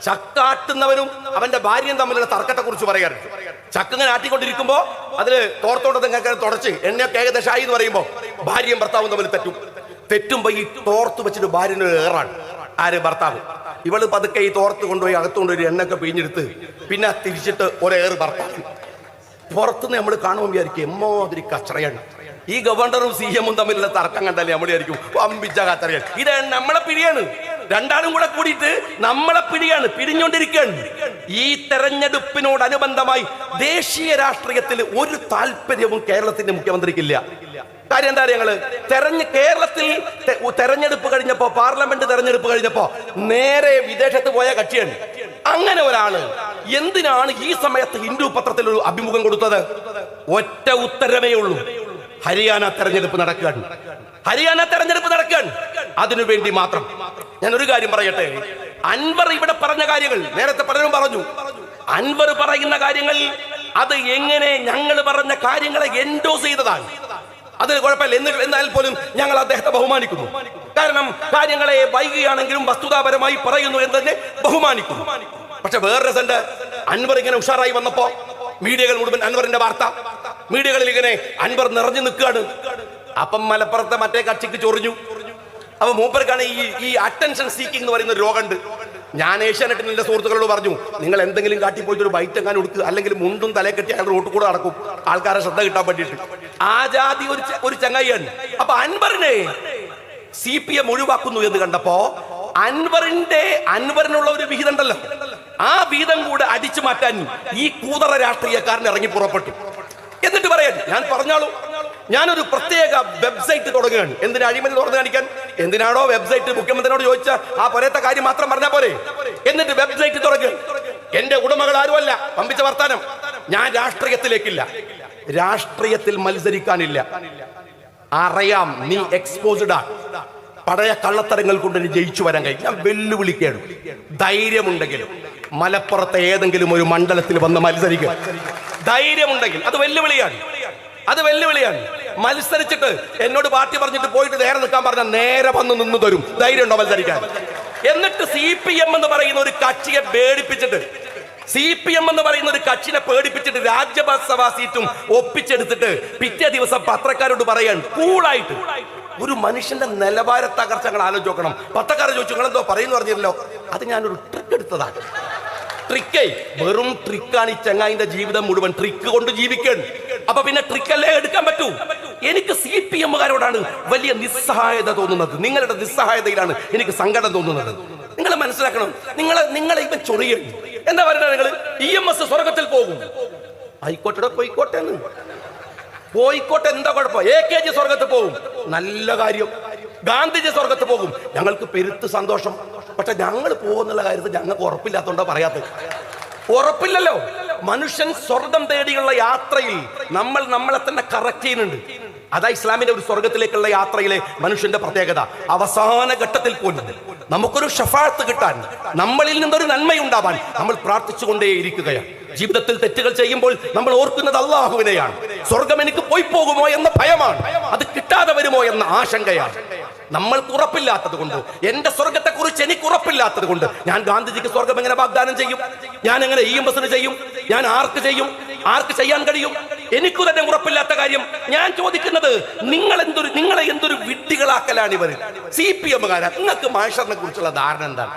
ചക്കാട്ടുന്നവനും അവന്റെ ഭാര്യയും തമ്മിലുള്ള തർക്കത്തെ കുറിച്ച് പറയാറുണ്ട്. ചക്കങ്ങനെ ആട്ടിക്കൊണ്ടിരിക്കുമ്പോ അതില് തോർത്തോട്ടത്തെ തുടച്ച് എണ്ണയൊക്കെ ഏകദേശം ആയി എന്ന് പറയുമ്പോ ഭാര്യയും ഭർത്താവും തമ്മിൽ തെറ്റുമ്പോ ഈ തോർത്ത് വെച്ചിട്ട് ഭാര്യന് ഏറാണ്. ആര്? ഭർത്താവ്. ഇവള് പതുക്കെ ഈ തോർത്ത് കൊണ്ടുപോയി അകത്തുകൊണ്ടൊരു എണ്ണയൊക്കെ പിഴിഞ്ഞെടുത്ത് പിന്നെ തിരിച്ചിട്ട് ഒരേറ് ഭർത്താവ്. പുറത്തുനിന്ന് നമ്മൾ കാണുമ്പോൾ വിചാരിക്കും എമ്മാതിരി കച്ചറയാണ്. ഈ ഗവർണറും CM-ഉം തമ്മിലുള്ള തർക്കം കണ്ടല്ലേ നമ്മൾ വിചാരിക്കും അമ്പിച്ച കച്ചറയാണ്. ഇത് നമ്മളെ പിടിയാണ്. രണ്ടാളും കൂടെ കൂടിയിട്ട് നമ്മളെ പിടിഞ്ഞോണ്ടിരിക്കുകയാണ്. ഈ തെരഞ്ഞെടുപ്പിനോടനുബന്ധമായി ദേശീയ രാഷ്ട്രീയത്തിൽ ഒരു താല്പര്യവും കേരളത്തിന്റെ മുഖ്യമന്ത്രിക്കില്ല. കാര്യം എന്താ അറിയാങ്ങള്? കേരളത്തിൽ തെരഞ്ഞെടുപ്പ് കഴിഞ്ഞപ്പോ, പാർലമെന്റ് തെരഞ്ഞെടുപ്പ് കഴിഞ്ഞപ്പോ നേരെ വിദേശത്ത് പോയ കക്ഷിയാണ്. അങ്ങനെ ഒരാള് എന്തിനാണ് ഈ സമയത്ത് ഹിന്ദു പത്രത്തിൽ ഒരു അഭിമുഖം കൊടുത്തത്? ഒറ്റ ഉത്തരമേ ഉള്ളൂ, ഹരിയാന തെരഞ്ഞെടുപ്പ് നടക്കുകയാണ്. ഹരിയാന തെരഞ്ഞെടുപ്പ് നടക്കുകയാണ്, അതിനുവേണ്ടി മാത്രം. ഞാൻ ഒരു കാര്യം പറയട്ടെ, അൻവർ ഇവിടെ പറഞ്ഞ കാര്യങ്ങൾ നേരത്തെ പലരും പറഞ്ഞു. അൻവർ പറയുന്ന കാര്യങ്ങൾ അത് എങ്ങനെ ഞങ്ങൾ പറഞ്ഞ കാര്യങ്ങളെ എൻഡോസ് ചെയ്തതാണ്. അതിന് കുഴപ്പമില്ല. എന്നാൽ പോലും ഞങ്ങൾ അദ്ദേഹത്തെ ബഹുമാനിക്കുന്നു. കാരണം കാര്യങ്ങളെ വൈകിയാണെങ്കിലും വസ്തുതാപരമായി പറയുന്നു എന്ന് തന്നെ ബഹുമാനിക്കുന്നു. പക്ഷെ വേറെ രസമുണ്ട്, അൻവർ ഇങ്ങനെ ഉഷാറായി വന്നപ്പോ മീഡിയകൾ മുഴുവൻ അൻവറിന്റെ വാർത്ത, മീഡിയകളിൽ ഇങ്ങനെ അൻവർ നിറഞ്ഞു നിൽക്കുകയാണ്. അപ്പം മലപ്പുറത്തെ മറ്റേ കക്ഷിക്ക് ചൊറിഞ്ഞു. അപ്പൊ മൂപ്പർക്കാണ് ഈ അറ്റൻഷൻ സീക്കിംഗ് എന്ന് പറയുന്ന ഒരു രോഗമുണ്ട്. ഞാൻ ഏഷ്യാനെറ്റിൽ എന്റെ സുഹൃത്തുക്കളോട് പറഞ്ഞു, നിങ്ങൾ എന്തെങ്കിലും കാട്ടി പോയിട്ട് ഒരു ബൈറ്റ് എങ്ങാനും കൊടുക്കുക, അല്ലെങ്കിൽ മുണ്ടും തലയെ കെട്ടി അയാൾ റോട്ടിൽ കൂടെ നടക്കും ആൾക്കാരെ ശ്രദ്ധ കിട്ടാൻ വേണ്ടിയിട്ട്. ആ ജാതി ഒരു ചങ്ങായിയാണ്. അപ്പൊ അൻവറിനെ CPM ഒഴിവാക്കുന്നു എന്ന് കണ്ടപ്പോ അൻവറിനുള്ള ഒരു വിഹിതം ഉണ്ടല്ലോ, ആ വിഹിതം കൂടെ അടിച്ചു മാറ്റാൻ ഈ കൂതറ രാഷ്ട്രീയക്കാരൻ ഇറങ്ങി പുറപ്പെട്ടു. എന്നിട്ട് പറയാൻ ഞാൻ പറഞ്ഞോളൂ, ഞാനൊരു പ്രത്യേക വെബ്സൈറ്റ് തുടങ്ങുകയാണ്. എന്തിനാ? അഴിമതി തുറന്നു കാണിക്കാൻ. എന്തിനാണോ വെബ്സൈറ്റ്? മുഖ്യമന്ത്രിയോട് ചോദിച്ച ആ പോലത്തെ കാര്യം മാത്രം പറഞ്ഞാൽ പോരെ. എന്നിട്ട് വെബ്സൈറ്റ് തുടങ്ങുക. എന്റെ ഉടമകൾ ആരുമല്ല, പമ്പിച്ച വർത്താനം. ഞാൻ രാഷ്ട്രീയത്തിലേക്കില്ല, രാഷ്ട്രീയത്തിൽ മത്സരിക്കാനില്ല. അറിയാം നീ എക്സ്പോസ്ഡ് ആണ്, പഴയ കള്ളത്തരങ്ങൾ കൊണ്ട് നീ ജയിച്ചു വരാൻ കഴിയും. ഞാൻ വെല്ലുവിളിക്കുകയാണ്, ധൈര്യമുണ്ടെങ്കിൽ മലപ്പുറത്തെ ഏതെങ്കിലും ഒരു മണ്ഡലത്തിൽ വന്ന് മത്സരിക്കുക. ധൈര്യമുണ്ടെങ്കിൽ അത് വെല്ലുവിളിയാണ്, അത് വെല്ലുവിളിയാണ്. മത്സരിച്ചിട്ട് എന്നോട് പാർട്ടി പറഞ്ഞിട്ട് പോയിട്ട് നേരെ നിൽക്കാൻ പറഞ്ഞാൽ നേരെ വന്ന് നിന്ന് തരും. ധൈര്യം ഉണ്ടോ മത്സരിക്കാൻ? എന്നിട്ട് CPM എന്ന് പറയുന്ന ഒരു കക്ഷിയെ പേടിപ്പിച്ചിട്ട്, CPM എന്ന് പറയുന്ന ഒരു കക്ഷിനെ പേടിപ്പിച്ചിട്ട് രാജ്യസഭാ സീറ്റും ഒപ്പിച്ചെടുത്തിട്ട് പിറ്റേ ദിവസം പത്രക്കാരോട് പറയാൻ കൂളായിട്ട്. ഒരു മനുഷ്യന്റെ നിലവാര തകർച്ചകൾ ആലോചിച്ച് നോക്കണം. പത്രക്കാരെ ചോദിച്ചു നിങ്ങൾ എന്തോ പറയുന്നു പറഞ്ഞില്ലല്ലോ, അത് ഞാനൊരു ട്രിക്ക് എടുത്തതാണ്. ട്രിക്കേ വെറും ട്രിക്കാണ്. ഈ ചങ്ങായിന്റെ ജീവിതം മുഴുവൻ ട്രിക്ക് കൊണ്ട് ജീവിക്കാൻ. അപ്പൊ പിന്നെ ട്രിക്കല്ലേ എടുക്കാൻ പറ്റൂ. എനിക്ക് CPMകാരോടാണ് വലിയ നിസ്സഹായത തോന്നുന്നത്. നിങ്ങളുടെ നിസ്സഹായതയിലാണ് എനിക്ക് സങ്കടം തോന്നുന്നത്. നിങ്ങൾ മനസ്സിലാക്കണം, നിങ്ങളെ ഇവൻ ചൊറിയും. എന്താ പറയുക? നിങ്ങൾ EMS സ്വർഗത്തിൽ പോകും. ആയിക്കോട്ടെ, പോയിക്കോട്ടെ, പോയിക്കോട്ടെ, എന്താ കുഴപ്പം? AKG സ്വർഗത്തിൽ പോകും, നല്ല കാര്യം. ഗാന്ധിജി സ്വർഗത്ത് പോകും, ഞങ്ങൾക്ക് പെരുത്ത് സന്തോഷം. പക്ഷെ ഞങ്ങൾ പോകുന്നുള്ള കാര്യത്തിൽ ഞങ്ങൾക്ക് ഉറപ്പില്ലാത്തോണ്ടാ പറയാത്തത്. ഉറപ്പില്ലല്ലോ. മനുഷ്യൻ സ്വർഗം തേടിയുള്ള യാത്രയിൽ നമ്മളെ തന്നെ കറക്റ്റ് ചെയ്യുന്നുണ്ട്. അതാ ഇസ്ലാമിന്റെ ഒരു സ്വർഗത്തിലേക്കുള്ള യാത്രയിലെ മനുഷ്യന്റെ പ്രത്യേകത. അവസാന ഘട്ടത്തിൽ പോലും നമുക്കൊരു ഷഫാഅത്ത് കിട്ടാൻ, നമ്മളിൽ നിന്നൊരു നന്മയുണ്ടാവാൻ നമ്മൾ പ്രാർത്ഥിച്ചുകൊണ്ടേയിരിക്കുകയാണ്. ജീവിതത്തിൽ തെറ്റുകൾ ചെയ്യുമ്പോൾ നമ്മൾ ഓർക്കുന്നത് അള്ളാഹുവിനെയാണ്. സ്വർഗം എനിക്ക് പോയി പോകുമോ എന്ന ഭയമാണ്, അത് കിട്ടാതെ വരുമോ എന്ന ആശങ്കയാണ്. നമ്മൾക്ക് ഉറപ്പില്ലാത്തത് കൊണ്ട്, എന്റെ സ്വർഗത്തെ കുറിച്ച് എനിക്ക് ഉറപ്പില്ലാത്തത് കൊണ്ട് ഞാൻ ഗാന്ധിജിക്ക് സ്വർഗം എങ്ങനെ വാഗ്ദാനം ചെയ്യും? ഞാൻ എങ്ങനെ EMSന് ചെയ്യും? ഞാൻ ആർക്ക് ചെയ്യും? ആർക്ക് ചെയ്യാൻ കഴിയും? എനിക്കു തന്നെ ഉറപ്പില്ലാത്ത കാര്യം ഞാൻ ചോദിക്കുന്നത്, നിങ്ങളെ എന്തൊരു വിഡ്ഢികളാക്കലാണ് ഇവർ CPMകാരാ. നിങ്ങൾക്ക് മാഷറിനെ കുറിച്ചുള്ള ധാരണ എന്താണ്?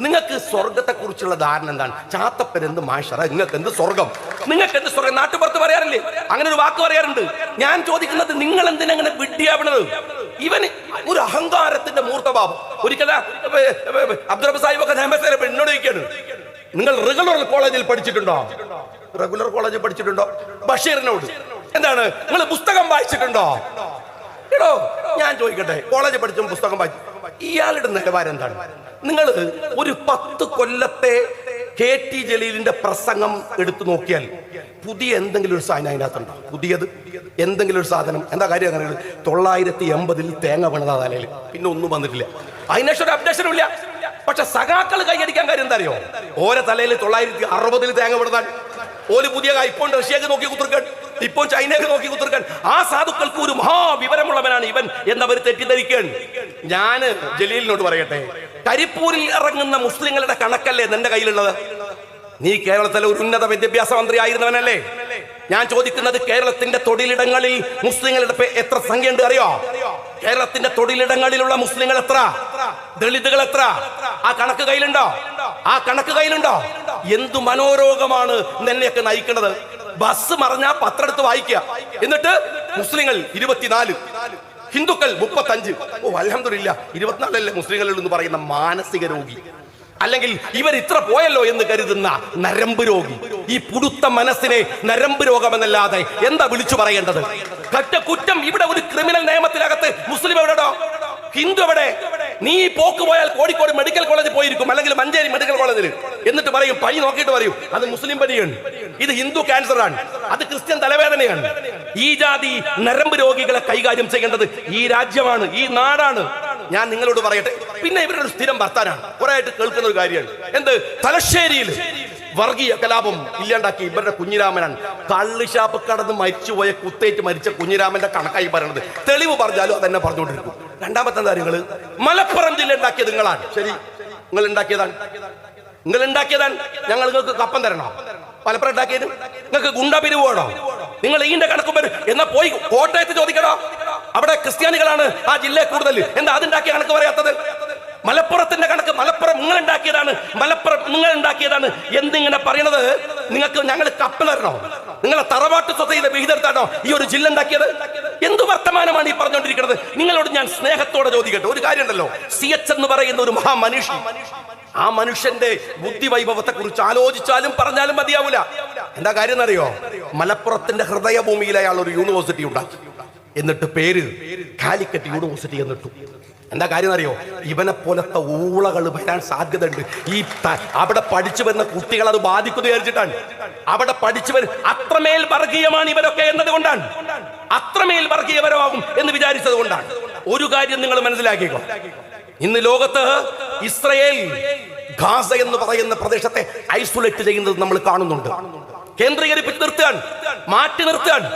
നിങ്ങൾക്ക് സ്വർഗത്തെ കുറിച്ചുള്ള ധാരണ എന്താണ്? ചാത്തപ്പരെന്ത് മാഷറ, നിങ്ങൾക്ക് എന്ത് സ്വർഗം? നിങ്ങൾക്ക് എന്ത് സ്വർഗം? നാട്ടുപുറത്ത് പറയാറില്ലേ അങ്ങനെ ഒരു വാക്ക് പറയാറുണ്ട്. ഞാൻ ചോദിക്കുന്നത്, നിങ്ങൾ എന്തിനങ്ങനെ വിഡ്ഢിയാവണത്? ഇവന് ഒരു അഹങ്കാരത്തിന്റെ മൂർത്തഭാവം. ഒരിക്കലും അബ്ദുൾ സാഹിബൊക്കെ എന്നോട് ചോദിക്കാണ്, നിങ്ങൾ റെഗുലർ കോളേജിൽ പഠിച്ചിട്ടുണ്ടോ? റെഗുലർ കോളേജിൽ പഠിച്ചിട്ടുണ്ടോ? ബഷീറിനോട് എന്താണ്, നിങ്ങൾ പുസ്തകം വായിച്ചിട്ടുണ്ടോ? എടോ ഞാൻ ചോദിക്കട്ടെ, കോളേജിൽ പഠിച്ച പുസ്തകം വായിച്ചു, ഇയാളുടെ നിലവാരം എന്താണ്? നിങ്ങൾ ഒരു 10 കൊല്ലത്തെ KT ജലീലിന്റെ പ്രസംഗം എടുത്തു നോക്കിയാൽ പുതിയ എന്തെങ്കിലും ഒരു സാധനം അതിനകത്തുണ്ടോ? പുതിയത് എന്തെങ്കിലും ഒരു സാധനം? എന്താ കാര്യം? അങ്ങനെ 980 തേങ്ങ വീണതാ തലയിൽ, പിന്നെ ഒന്നും വന്നിട്ടില്ല. അതിനേഷം ഒരു അപ്ഡേഷനും ഇല്ല. പക്ഷെ സഖാക്കൾ കൈയടിക്കാൻ കാര്യം എന്താ അറിയോ? ഓരോ തലയിൽ 960 തേങ്ങ വീണതാൻ. ഓല് പുതിയ ഇപ്പോൾ റഷ്യക്ക് നോക്കി കുത്തിർക്കാൻ, ഇപ്പോൾ ചൈനക്ക് നോക്കി കുത്തിർക്കാൻ. ആ സാധുക്കൾക്ക് ഒരു മഹാവിവരമുള്ളവനാണ് ഇവൻ എന്നവർ തെറ്റിദ്ധരിക്കാൻ. ഞാൻ ജലീലിനോട് പറയട്ടെ, കരിപ്പൂരിൽ ഇറങ്ങുന്ന മുസ്ലിങ്ങളുടെ കണക്കല്ലേ നിന്റെ കയ്യിലുള്ളത്? നീ കേരളത്തിലെ ഒരു ഉന്നത വിദ്യാഭ്യാസ മന്ത്രി ആയിരുന്നവനല്ലേ? ഞാൻ ചോദിക്കുന്നത്, കേരളത്തിന്റെ തൊഴിലിടങ്ങളിൽ മുസ്ലിങ്ങളുടെ എത്ര സംഖ്യയുണ്ട് അറിയോ? കേരളത്തിന്റെ തൊഴിലിടങ്ങളിലുള്ള മുസ്ലിങ്ങൾ എത്ര? ദളിതുകൾ എത്ര? ആ കണക്ക് കയ്യിലുണ്ടോ? ആ കണക്ക് കയ്യിലുണ്ടോ? എന്തു മനോരോഗമാണ് നിന്നെയൊക്കെ നയിക്കുന്നത്? ബസ് മറിഞ്ഞാ പത്രം എടുത്ത് വായിക്കുക, എന്നിട്ട് മുസ്ലിങ്ങൾ 24, ഹിന്ദുക്കൾ 35. ഓ അൽഹംദുലില്ലാ 24 മുസ്ലിങ്ങളിൽ എന്ന് പറയുന്ന മാനസിക രോഗി, അല്ലെങ്കിൽ ഇവർ ഇത്ര പോയല്ലോ എന്ന് കരുതുന്ന നരമ്പ് രോഗി. ഈ പുടുത്ത മനസ്സിനെ നരമ്പ് രോഗമെന്നല്ലാതെ എന്താ വിളിച്ചു പറയേണ്ടത്? കുറ്റം ഇവിടെ ഒരു ക്രിമിനൽ നിയമത്തിനകത്ത് മുസ്ലിം എവിടെയോ ഹിന്ദു എവിടെ? നീ പോക്ക് പോയാൽ കോഴിക്കോട് മെഡിക്കൽ കോളേജിൽ പോയിരിക്കും, അല്ലെങ്കിൽ മഞ്ചേരി മെഡിക്കൽ കോളേജിൽ, എന്നിട്ട് പറയും, പനി നോക്കിയിട്ട് പറയും അത് മുസ്ലിം പനിയാണ്, ഇത് ഹിന്ദു ക്യാൻസറാണ്, അത് ക്രിസ്ത്യൻ തലവേദനയാണ്. ഈ ജാതി നരമ്പ് രോഗികളെ കൈകാര്യം ചെയ്യേണ്ടത് ഈ രാജ്യമാണ്, ഈ നാടാണ്. ഞാൻ നിങ്ങളോട് പറയട്ടെ, പിന്നെ ഇവരുടെ ഒരു സ്ഥിരം വർത്താനാണ്, കുറെ ആയിട്ട് കേൾക്കുന്ന ഒരു കാര്യമാണ്. എന്ത്? തലശ്ശേരിയിൽ വർഗീയ കലാപം ഇല്ലാണ്ടാക്കി ഇവരുടെ കുഞ്ഞിരാമനാണ്. കള്ളുഷാപ്പ് കടന്ന് മരിച്ചുപോയ, കുത്തേറ്റ് മരിച്ച കുഞ്ഞിരാമന്റെ കണക്കായി പറയണത്. തെളിവ് പറഞ്ഞാലും അതെന്നെ പറഞ്ഞുകൊണ്ടിരിക്കും. രണ്ടാമത്തെ കാര്യങ്ങള്, മലപ്പുറം ജില്ല ഉണ്ടാക്കിയത് നിങ്ങളാണ്. ശരി, നിങ്ങൾ ഉണ്ടാക്കിയതാണ്, ഞങ്ങൾ നിങ്ങൾക്ക് കപ്പം തരണോ? മലപ്പുറം ഉണ്ടാക്കിയത് നിങ്ങൾക്ക് ഗുണ്ട പിരിവ് വേണോ? നിങ്ങൾ ഈന്റെ കണക്കും വരും എന്നാ പോയി കോട്ടയത്ത് ചോദിക്കണോ? അവിടെ ക്രിസ്ത്യാനികളാണ് ആ ജില്ലയിൽ കൂടുതൽ, എന്താ അതുണ്ടാക്കിയ കണക്ക് പറയാത്തത്? മലപ്പുറത്തിന്റെ കണക്ക് മലപ്പുറം നിങ്ങൾ ഉണ്ടാക്കിയതാണ് എന്നിങ്ങനെ പറയണത്. നിങ്ങൾക്ക് ഞങ്ങൾ കപ്പ് തരണോ? നിങ്ങളെ തറവാട്ട് സ്വതയിലെ വിഹിതത്താണോ ഈ ഒരു ജില്ല ഉണ്ടാക്കിയത്? എന്തു വർത്തമാനമാണ് ഈ പറഞ്ഞുകൊണ്ടിരിക്കുന്നത്? നിങ്ങളോട് ഞാൻ സ്നേഹത്തോടെ ചോദിക്കട്ടെ, ഒരു കാര്യം ഉണ്ടല്ലോ, CH എന്ന് പറയുന്ന ഒരു മഹാമനുഷ്യൻ, ആ മനുഷ്യന്റെ ബുദ്ധി വൈഭവത്തെ കുറിച്ച് ആലോചിച്ചാലും പറഞ്ഞാലും മതിയാവൂല. എന്താ കാര്യം എന്നറിയോ? മലപ്പുറത്തിന്റെ ഹൃദയഭൂമിയിൽ അയാൾ ഒരു യൂണിവേഴ്സിറ്റി ഉണ്ടാക്കി, എന്നിട്ട് പേര് കാലിക്കറ്റ് യൂണിവേഴ്സിറ്റി എന്നിട്ടു. എന്താ കാര്യം അറിയോ? ഇവനെ പോലത്തെ ഊളകൾ വരാൻ സാധ്യതയുണ്ട്. അവിടെ പഠിച്ചു വരുന്ന കുട്ടികൾ അത് ബാധിക്കുന്നു വിചാരിച്ചിട്ടാണ്. അവിടെ പഠിച്ചു വരും, അത്രമേൽ വർഗീയമാണ് ഇവരൊക്കെ എന്നതുകൊണ്ടാണ്, അത്രമേൽ വർഗീയപരമാകും എന്ന് വിചാരിച്ചത് കൊണ്ടാണ്. ഒരു കാര്യം നിങ്ങൾ മനസ്സിലാക്കിക്കോ, ഇന്ന് ലോകത്ത് ഇസ്രയേൽ ഗാസ എന്ന് പറയുന്ന പ്രദേശത്തെ ഐസൊലേറ്റ് ചെയ്യുന്നത് നമ്മൾ കാണുന്നുണ്ട്. കേന്ദ്രീകരിപ്പിച്ച് നിർത്തുകയാണ്, മാറ്റി നിർത്തുകയാണ്,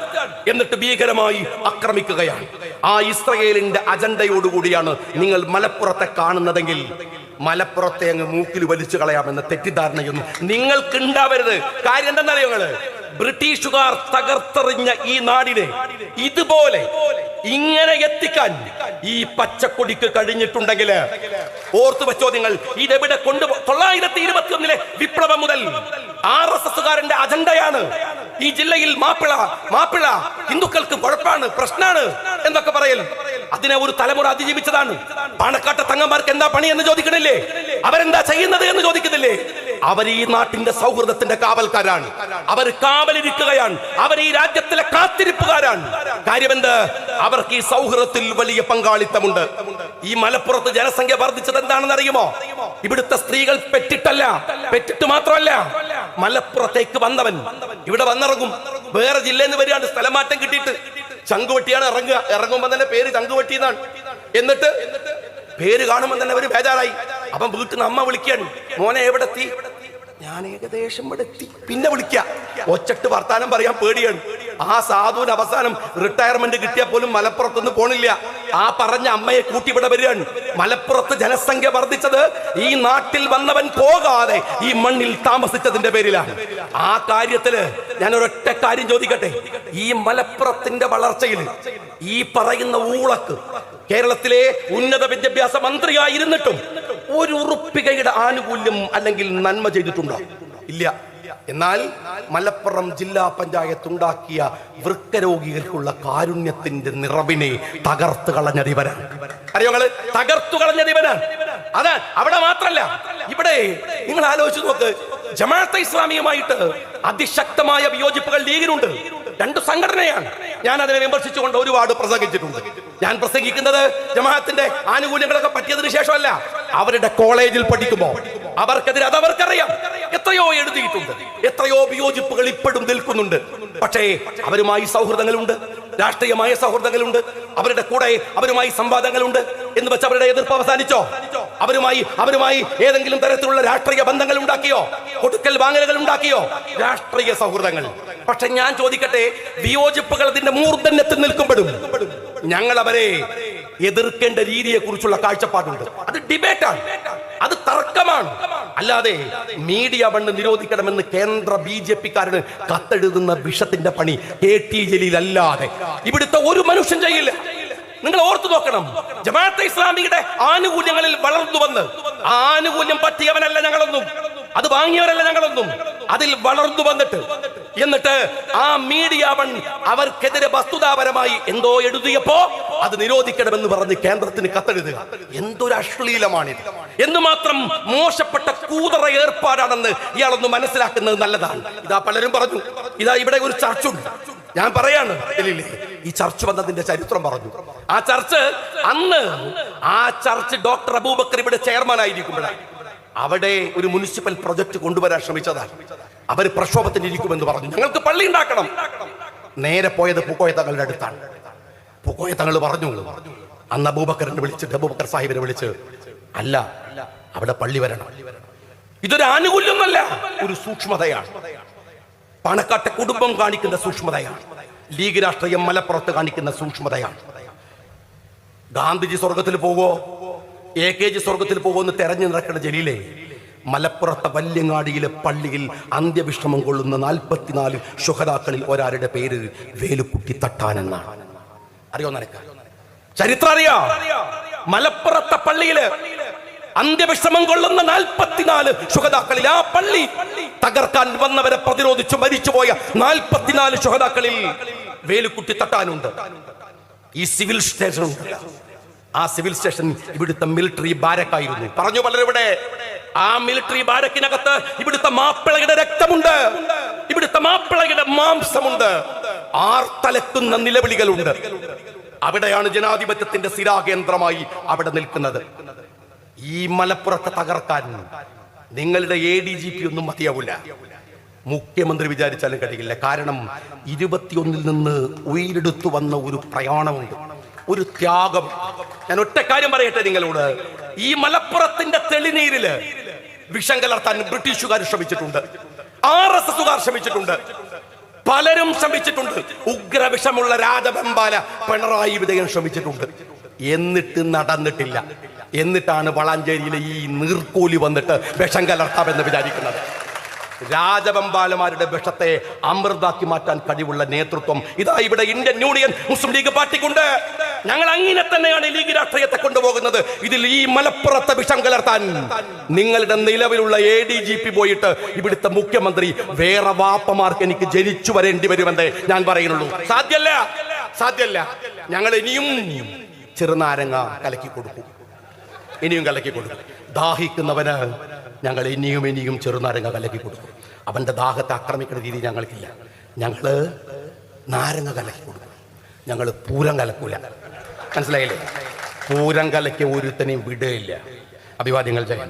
എന്നിട്ട് ഭീകരമായി ആക്രമിക്കുകയാണ്. ആ ഇസ്രയേലിന്റെ അജണ്ടയോടുകൂടിയാണ് നിങ്ങൾ മലപ്പുറത്തെ കാണുന്നതെങ്കിൽ മലപ്പുറത്തെ അങ്ങ് മൂക്കിൽ വലിച്ചു കളയാമെന്ന തെറ്റിദ്ധാരണയൊന്നും നിങ്ങൾക്ക് ഉണ്ടാവരുത്. കാര്യം എന്താണെന്നറിയോ? നിങ്ങള് ബ്രിട്ടീഷുകാർ തകർത്തെറിഞ്ഞ ഈ നാടിനെ ഇതുപോലെ ഇങ്ങനെ എത്തിക്കാൻ ഈ പച്ചക്കൊടിക്ക് കഴിഞ്ഞിട്ടുണ്ടെങ്കിൽ ഓർത്തു വെച്ചോ നിങ്ങൾ, ഇതെവിടെ കൊണ്ടുപോ. 921 വിപ്ലവം മുതൽ RSSകാരന്റെ അജണ്ടയാണ് ഈ ജില്ലയിൽ മാപ്പിള ഹിന്ദുക്കൾക്ക് കുഴപ്പമാണ്, പ്രശ്നമാണ് എന്നൊക്കെ പറയൽ. അതിനെ ഒരു തലമുറ അതിജീവിച്ചതാണ്. പാണക്കാട്ടെ തങ്ങന്മാർക്ക് എന്താ പണി എന്ന് ചോദിക്കണില്ലേ? അവരെന്താ ചെയ്യുന്നത് എന്ന് ചോദിക്കുന്നില്ലേ? അവർ ഈ നാട്ടിന്റെ സൗഹൃദത്തിന്റെ കാവൽക്കാരാണ്, അവർ കാവലിരിക്കുകയാണ്, അവർ ഈ രാജ്യത്തിലെ കാത്തിരിപ്പുകാരാണ്. കാര്യമെന്ത്? അവർക്ക് ഈ സൗഹൃദത്തിൽ വലിയ പങ്കാളിത്തമുണ്ട്. ഈ മലപ്പുറത്ത് ജനസംഖ്യ വർദ്ധിച്ചത് എന്താണെന്ന് അറിയുമോ? ഇവിടുത്തെ സ്ത്രീകൾ പെറ്റിട്ട് മാത്രമല്ല, മലപ്പുറത്തേക്ക് വന്നവൻ ഇവിടെ വന്നിറങ്ങും, വേറെ ജില്ലയിൽ നിന്ന് വരികയാണ്, സ്ഥലമാറ്റം കിട്ടിയിട്ട് ചങ്കുവെട്ടിയാണ് ഇറങ്ങുമ്പോൾ തന്നെ പേര് ചങ്കുവെട്ടി എന്നാണ്. എന്നിട്ട് പേര് കാണുമ്പോൾ തന്നെ അവര് ബേജാറായി. അപ്പം വീട്ടിൽ നിന്ന് അമ്മ വിളിക്കാണ്, മോനെ എവിടെ എത്തി? ഞാൻ ഏകദേശം ഇവിടെ എത്തി. പിന്നെ വിളിക്ക, ഒച്ചട്ട് വർത്താനം പറയാൻ പേടിയാണ്. ആ സാധുവിന് അവസാനം റിട്ടയർമെന്റ് കിട്ടിയാൽ പോലും മലപ്പുറത്തൊന്നും പോണില്ല. ആ പറഞ്ഞ അമ്മയെ കൂട്ടി ഇവിടെ വരികയാണ്. മലപ്പുറത്ത് ജനസംഖ്യ വർദ്ധിച്ചത് ഈ നാട്ടിൽ വന്നവൻ പോകാതെ ഈ മണ്ണിൽ താമസിച്ചതിന്റെ പേരിലാണ്. ആ കാര്യത്തില് ഞാൻ ഒരൊറ്റ കാര്യം ചോദിക്കട്ടെ, ഈ മലപ്പുറത്തിന്റെ വളർച്ചയിൽ ഈ പറയുന്ന ഊളക്ക് കേരളത്തിലെ ഉന്നത വിദ്യാഭ്യാസ മന്ത്രിയായിരുന്നിട്ടും ഒരു ഉറുപ്പികയുടെ ആനുകൂല്യം അല്ലെങ്കിൽ നന്മ ചെയ്തിട്ടുണ്ടോ? ഇല്ല. എന്നാൽ മലപ്പുറം ജില്ലാ പഞ്ചായത്ത് ഉണ്ടാക്കിയ വൃക്കരോഗികൾക്കുള്ള കാരുണ്യത്തിന്റെ നിറവിനെ തകർത്തു കളഞ്ഞതിവനാണ്. അറിയോ നിങ്ങള്? തകർത്തു കളഞ്ഞതിവനാണ്. അതാ അവിടെ മാത്രല്ല, ഇവിടെ നിങ്ങൾ ആലോചിച്ച് നോക്ക്, ജമാഅത്തെ ഇസ്ലാമിയുമായിട്ട് അതിശക്തമായ വിയോജിപ്പുകൾ ലീഗിനുണ്ട്. രണ്ടു സംഘടനയാണ്. ഞാൻ അതിനെ വിമർശിച്ചുകൊണ്ട് ഒരുപാട് പ്രസംഗിച്ചിട്ടുണ്ട്. ഞാൻ പ്രസംഗിക്കുന്നത് ജമാഅത്തിന്റെ ആനുകൂല്യങ്ങളൊക്കെ പറ്റിയതിനു ശേഷമല്ല, അവരുടെ കോളേജിൽ പഠിക്കുമ്പോ അവർക്കെതിരെ അവർക്കറിയാം. എത്രയോ എഴുതിയിട്ടുണ്ട്, എത്രയോ വിയോജിപ്പുകൾ ഇപ്പോഴും നിൽക്കുന്നുണ്ട്. പക്ഷേ അവരുമായി സൗഹൃദങ്ങളുണ്ട്, രാഷ്ട്രീയമായ സൗഹൃദങ്ങളുണ്ട്, അവരുടെ കൂടെ അവരുമായി സംവാദങ്ങളുണ്ട്. എന്ന് വെച്ച് അവരുടെ എതിർപ്പ് അവസാനിച്ചോ? അവരുമായി ഏതെങ്കിലും തരത്തിലുള്ള രാഷ്ട്രീയ ബന്ധങ്ങൾ ഉണ്ടാക്കിയോ? കൊടുക്കൽ വാങ്ങലുകൾ ഉണ്ടാക്കിയോ? രാഷ്ട്രീയ സൗഹൃദങ്ങൾ. പക്ഷെ ഞാൻ ചോദിക്കട്ടെ, വിയോജിപ്പുകൾ അതിന്റെ മൂർധന്യത്തിൽ നിൽക്കുമ്പോഴും ഞങ്ങൾ അവരെ എതിർക്കേണ്ട രീതിയെ കുറിച്ചുള്ള കാഴ്ചപ്പാടുണ്ട്. അത് ഡിബേറ്റാണ്, അത് തർക്കമാണ്. അല്ലാതെ മീഡിയ ബണ്ട് നിരോധിക്കണമെന്ന് കേന്ദ്ര BJP-കാരന് കത്തെഴുതുന്ന വിഷത്തിന്റെ പണി KT ജലീൽ അല്ലാതെ ഇവിടുത്തെ ഒരു മനുഷ്യൻ ചെയ്യില്ല. നിങ്ങൾ ഓർത്തു നോക്കണം, ജമാഅത്തെ ഇസ്ലാമിയുടെ ആനുകൂല്യങ്ങളിൽ വളർന്നു വന്ന് ആ ആനുകൂല്യം പറ്റിയവനല്ല ഞങ്ങളൊന്നും, അത് വാങ്ങിയവരല്ല ഞങ്ങളൊന്നും, അതിൽ വളർന്നു വന്നിട്ട് എന്നിട്ട് ആ മീഡിയ വൺ അവർക്കെതിരെ വസ്തുതാപരമായി എന്തോ എഴുതിയപ്പോ അത് നിരോധിക്കണമെന്ന് പറഞ്ഞ് കേന്ദ്രത്തിന് കത്തെഴുതുക. എന്തൊരു അശ്ലീലമാണിത്! എന്തുമാത്രം മോശപ്പെട്ട കൂതറ ഏർപ്പാടാണെന്ന് ഇയാളൊന്ന് മനസ്സിലാക്കുന്നത് നല്ലതാണ്. ഇതാ പലരും പറഞ്ഞു, ഇതാ ഇവിടെ ഒരു ചർച്ചുണ്ട്. ഞാൻ പറയാണ്, ഈ ചർച്ച് വന്നതിന്റെ ചരിത്രം പറഞ്ഞു. ആ ചർച്ച് അന്ന് ഡോക്ടർ അബൂബക്കർ ഇവിടെ ചെയർമാൻ ആയിരിക്കുമ്പോഴാണ് അവിടെ ഒരു മുനിസിപ്പൽ പ്രൊജക്ട് കൊണ്ടുവരാൻ ശ്രമിച്ചതാണ്. അവർ പ്രക്ഷോഭത്തിന് ഇരിക്കുമെന്ന് പറഞ്ഞു. ഞങ്ങൾക്ക് പള്ളി ഉണ്ടാക്കണം. നേരെ പോയത് പൂക്കോയ തങ്ങളുടെ അടുത്താണ്. പൂക്കോയ തങ്ങൾ പറഞ്ഞു, അന്ന് അബൂബക്കർ സാഹിബിനെ വിളിച്ച്, അല്ല, അവിടെ പള്ളി വരണം. ഇതൊരു ആനുകൂല്യമല്ല, ഒരു സൂക്ഷ്മതയാണ്. പണക്കാട്ടെ കുടുംബം കാണിക്കുന്ന സൂക്ഷ്മതയാണ്. ലീഗ് രാഷ്ട്രീയം മലപ്പുറത്ത് കാണിക്കുന്ന സൂക്ഷ്മതയാണ്. ഗാന്ധിജി സ്വർഗത്തിൽ പോവോ, AKG സ്വർഗത്തിൽ പോവോ എന്ന് തെരഞ്ഞു നടക്കുന്ന ജലീലെ, മലപ്പുറത്തെ വല്യങ്ങാടിയിലെ പള്ളിയിൽ അന്ത്യവിശ്രമം കൊള്ളുന്ന 44 ശുഹദാക്കളിൽ ഒരാളുടെ പേര് വേലുക്കുട്ടി തട്ടാൻ എന്നാണ്. അറിയോ നിനക്ക്? ചരിത്രം അറിയാ? മലപ്പുറത്തെ പള്ളിയില് അന്ത്യവിശ്രമം കൊള്ളുന്ന 44 ശുഹദാക്കളിൽ, ആ പള്ളി തകർക്കാൻ വന്നവരെ പ്രതിരോധിച്ചു മരിച്ചുപോയ 44 ശുഹദാക്കളിൽ വേലുക്കുട്ടി തട്ടാനുണ്ട്. ഈ സിവിൽ സ്റ്റേഷൻ, ആ സിവിൽ സ്റ്റേഷൻ ഇവിടുത്തെ മിലിറ്ററി ബാരക്കായിരുന്നു. പറഞ്ഞു പലരും ഇവിടെ, ആ മിലിറ്ററി ബാരക്കിനകത്ത് ഇവിടുത്തെ മാപ്പിളയുടെ രക്തമുണ്ട്, ഇവിടുത്തെ മാപ്പിളയുടെ മാംസമുണ്ട്, ആർത്തലക്കുന്ന നിലവിളികളുണ്ട്. അവിടെയാണ് ജനാധിപത്യത്തിന്റെ സ്ഥിരാകേന്ദ്രമായി അവിടെ നിൽക്കുന്നത്. ഈ മലപ്പുറത്തെ തകർക്കാൻ നിങ്ങളുടെ ADGP ഒന്നും മതിയാവില്ല, മുഖ്യമന്ത്രി വിചാരിച്ചാലും കഴിയില്ല. കാരണം 21 നിന്ന് ഉയരെടുത്തു വന്ന ഒരു പ്രയാണമുണ്ട്, ഒരു ത്യാഗം. ഞാൻ ഒറ്റ കാര്യം പറയട്ടെ നിങ്ങളോട്, ഈ മലപ്പുറത്തിന്റെ തെളിനീരില് വിഷം കലർത്താൻ ബ്രിട്ടീഷുകാർ ശ്രമിച്ചിട്ടുണ്ട്, RSSകാർ ശ്രമിച്ചിട്ടുണ്ട്, പലരും ശ്രമിച്ചിട്ടുണ്ട്. ഉഗ്രവിഷമുള്ള രാജവെമ്പാല പിണറായി വിജയൻ ശ്രമിച്ചിട്ടുണ്ട്. എന്നിട്ട് നടന്നിട്ടില്ല. എന്നിട്ടാണ് വളാഞ്ചേരിയിലെ ഈ നീർക്കോലി വന്നിട്ട് വിഷം കലർത്താമെന്ന് വിചാരിക്കുന്നത്. രാജവെമ്പാലമാരുടെ വിഷത്തെ അമൃതാക്കി മാറ്റാൻ കഴിവുള്ള നേതൃത്വം ഇതാ ഇവിടെ ഇന്ത്യൻ യൂണിയൻ മുസ്ലിം ലീഗ് പാർട്ടിക്കുണ്ട്. ഞങ്ങൾ അങ്ങനെ തന്നെയാണ് ലീഗ് രാഷ്ട്രീയത്തെ കൊണ്ടുപോകുന്നത്. ഇതിൽ ഈ മലപ്പുറത്തെ വിഷം കലർത്താൻ നിങ്ങളുടെ നിലവിലുള്ള ADGP പോയിട്ട് ഇവിടുത്തെ മുഖ്യമന്ത്രി വേറെ വാപ്പമാർക്ക് എനിക്ക് ജനിച്ചു വരേണ്ടി വരുമെന്നേ ഞാൻ പറയുന്നുള്ളൂ. സാധ്യല്ല, സാധ്യല്ല. ഞങ്ങൾ ഇനിയും ചെറുനാരങ്ങ കലക്കി കൊടുക്കും, ഇനിയും കലക്കി കൊടുക്കും. ദാഹിക്കുന്നവന് ഞങ്ങൾ ഇനിയും ചെറുനാരങ്ങ കലക്കി കൊടുക്കും. അവന്റെ ദാഹത്തെ ആക്രമിക്കുന്ന രീതി ഞങ്ങൾക്കില്ല. ഞങ്ങള് നാരങ്ങ കലക്കി കൊടുക്കും, ഞങ്ങൾ പൂരം കലക്കൂല. മനസ്സിലായില്ലേ? പൂരം കലക്കി ഒരുത്തനെയും വിടുകയില്ല. അഭിവാദ്യങ്ങൾ. ജയ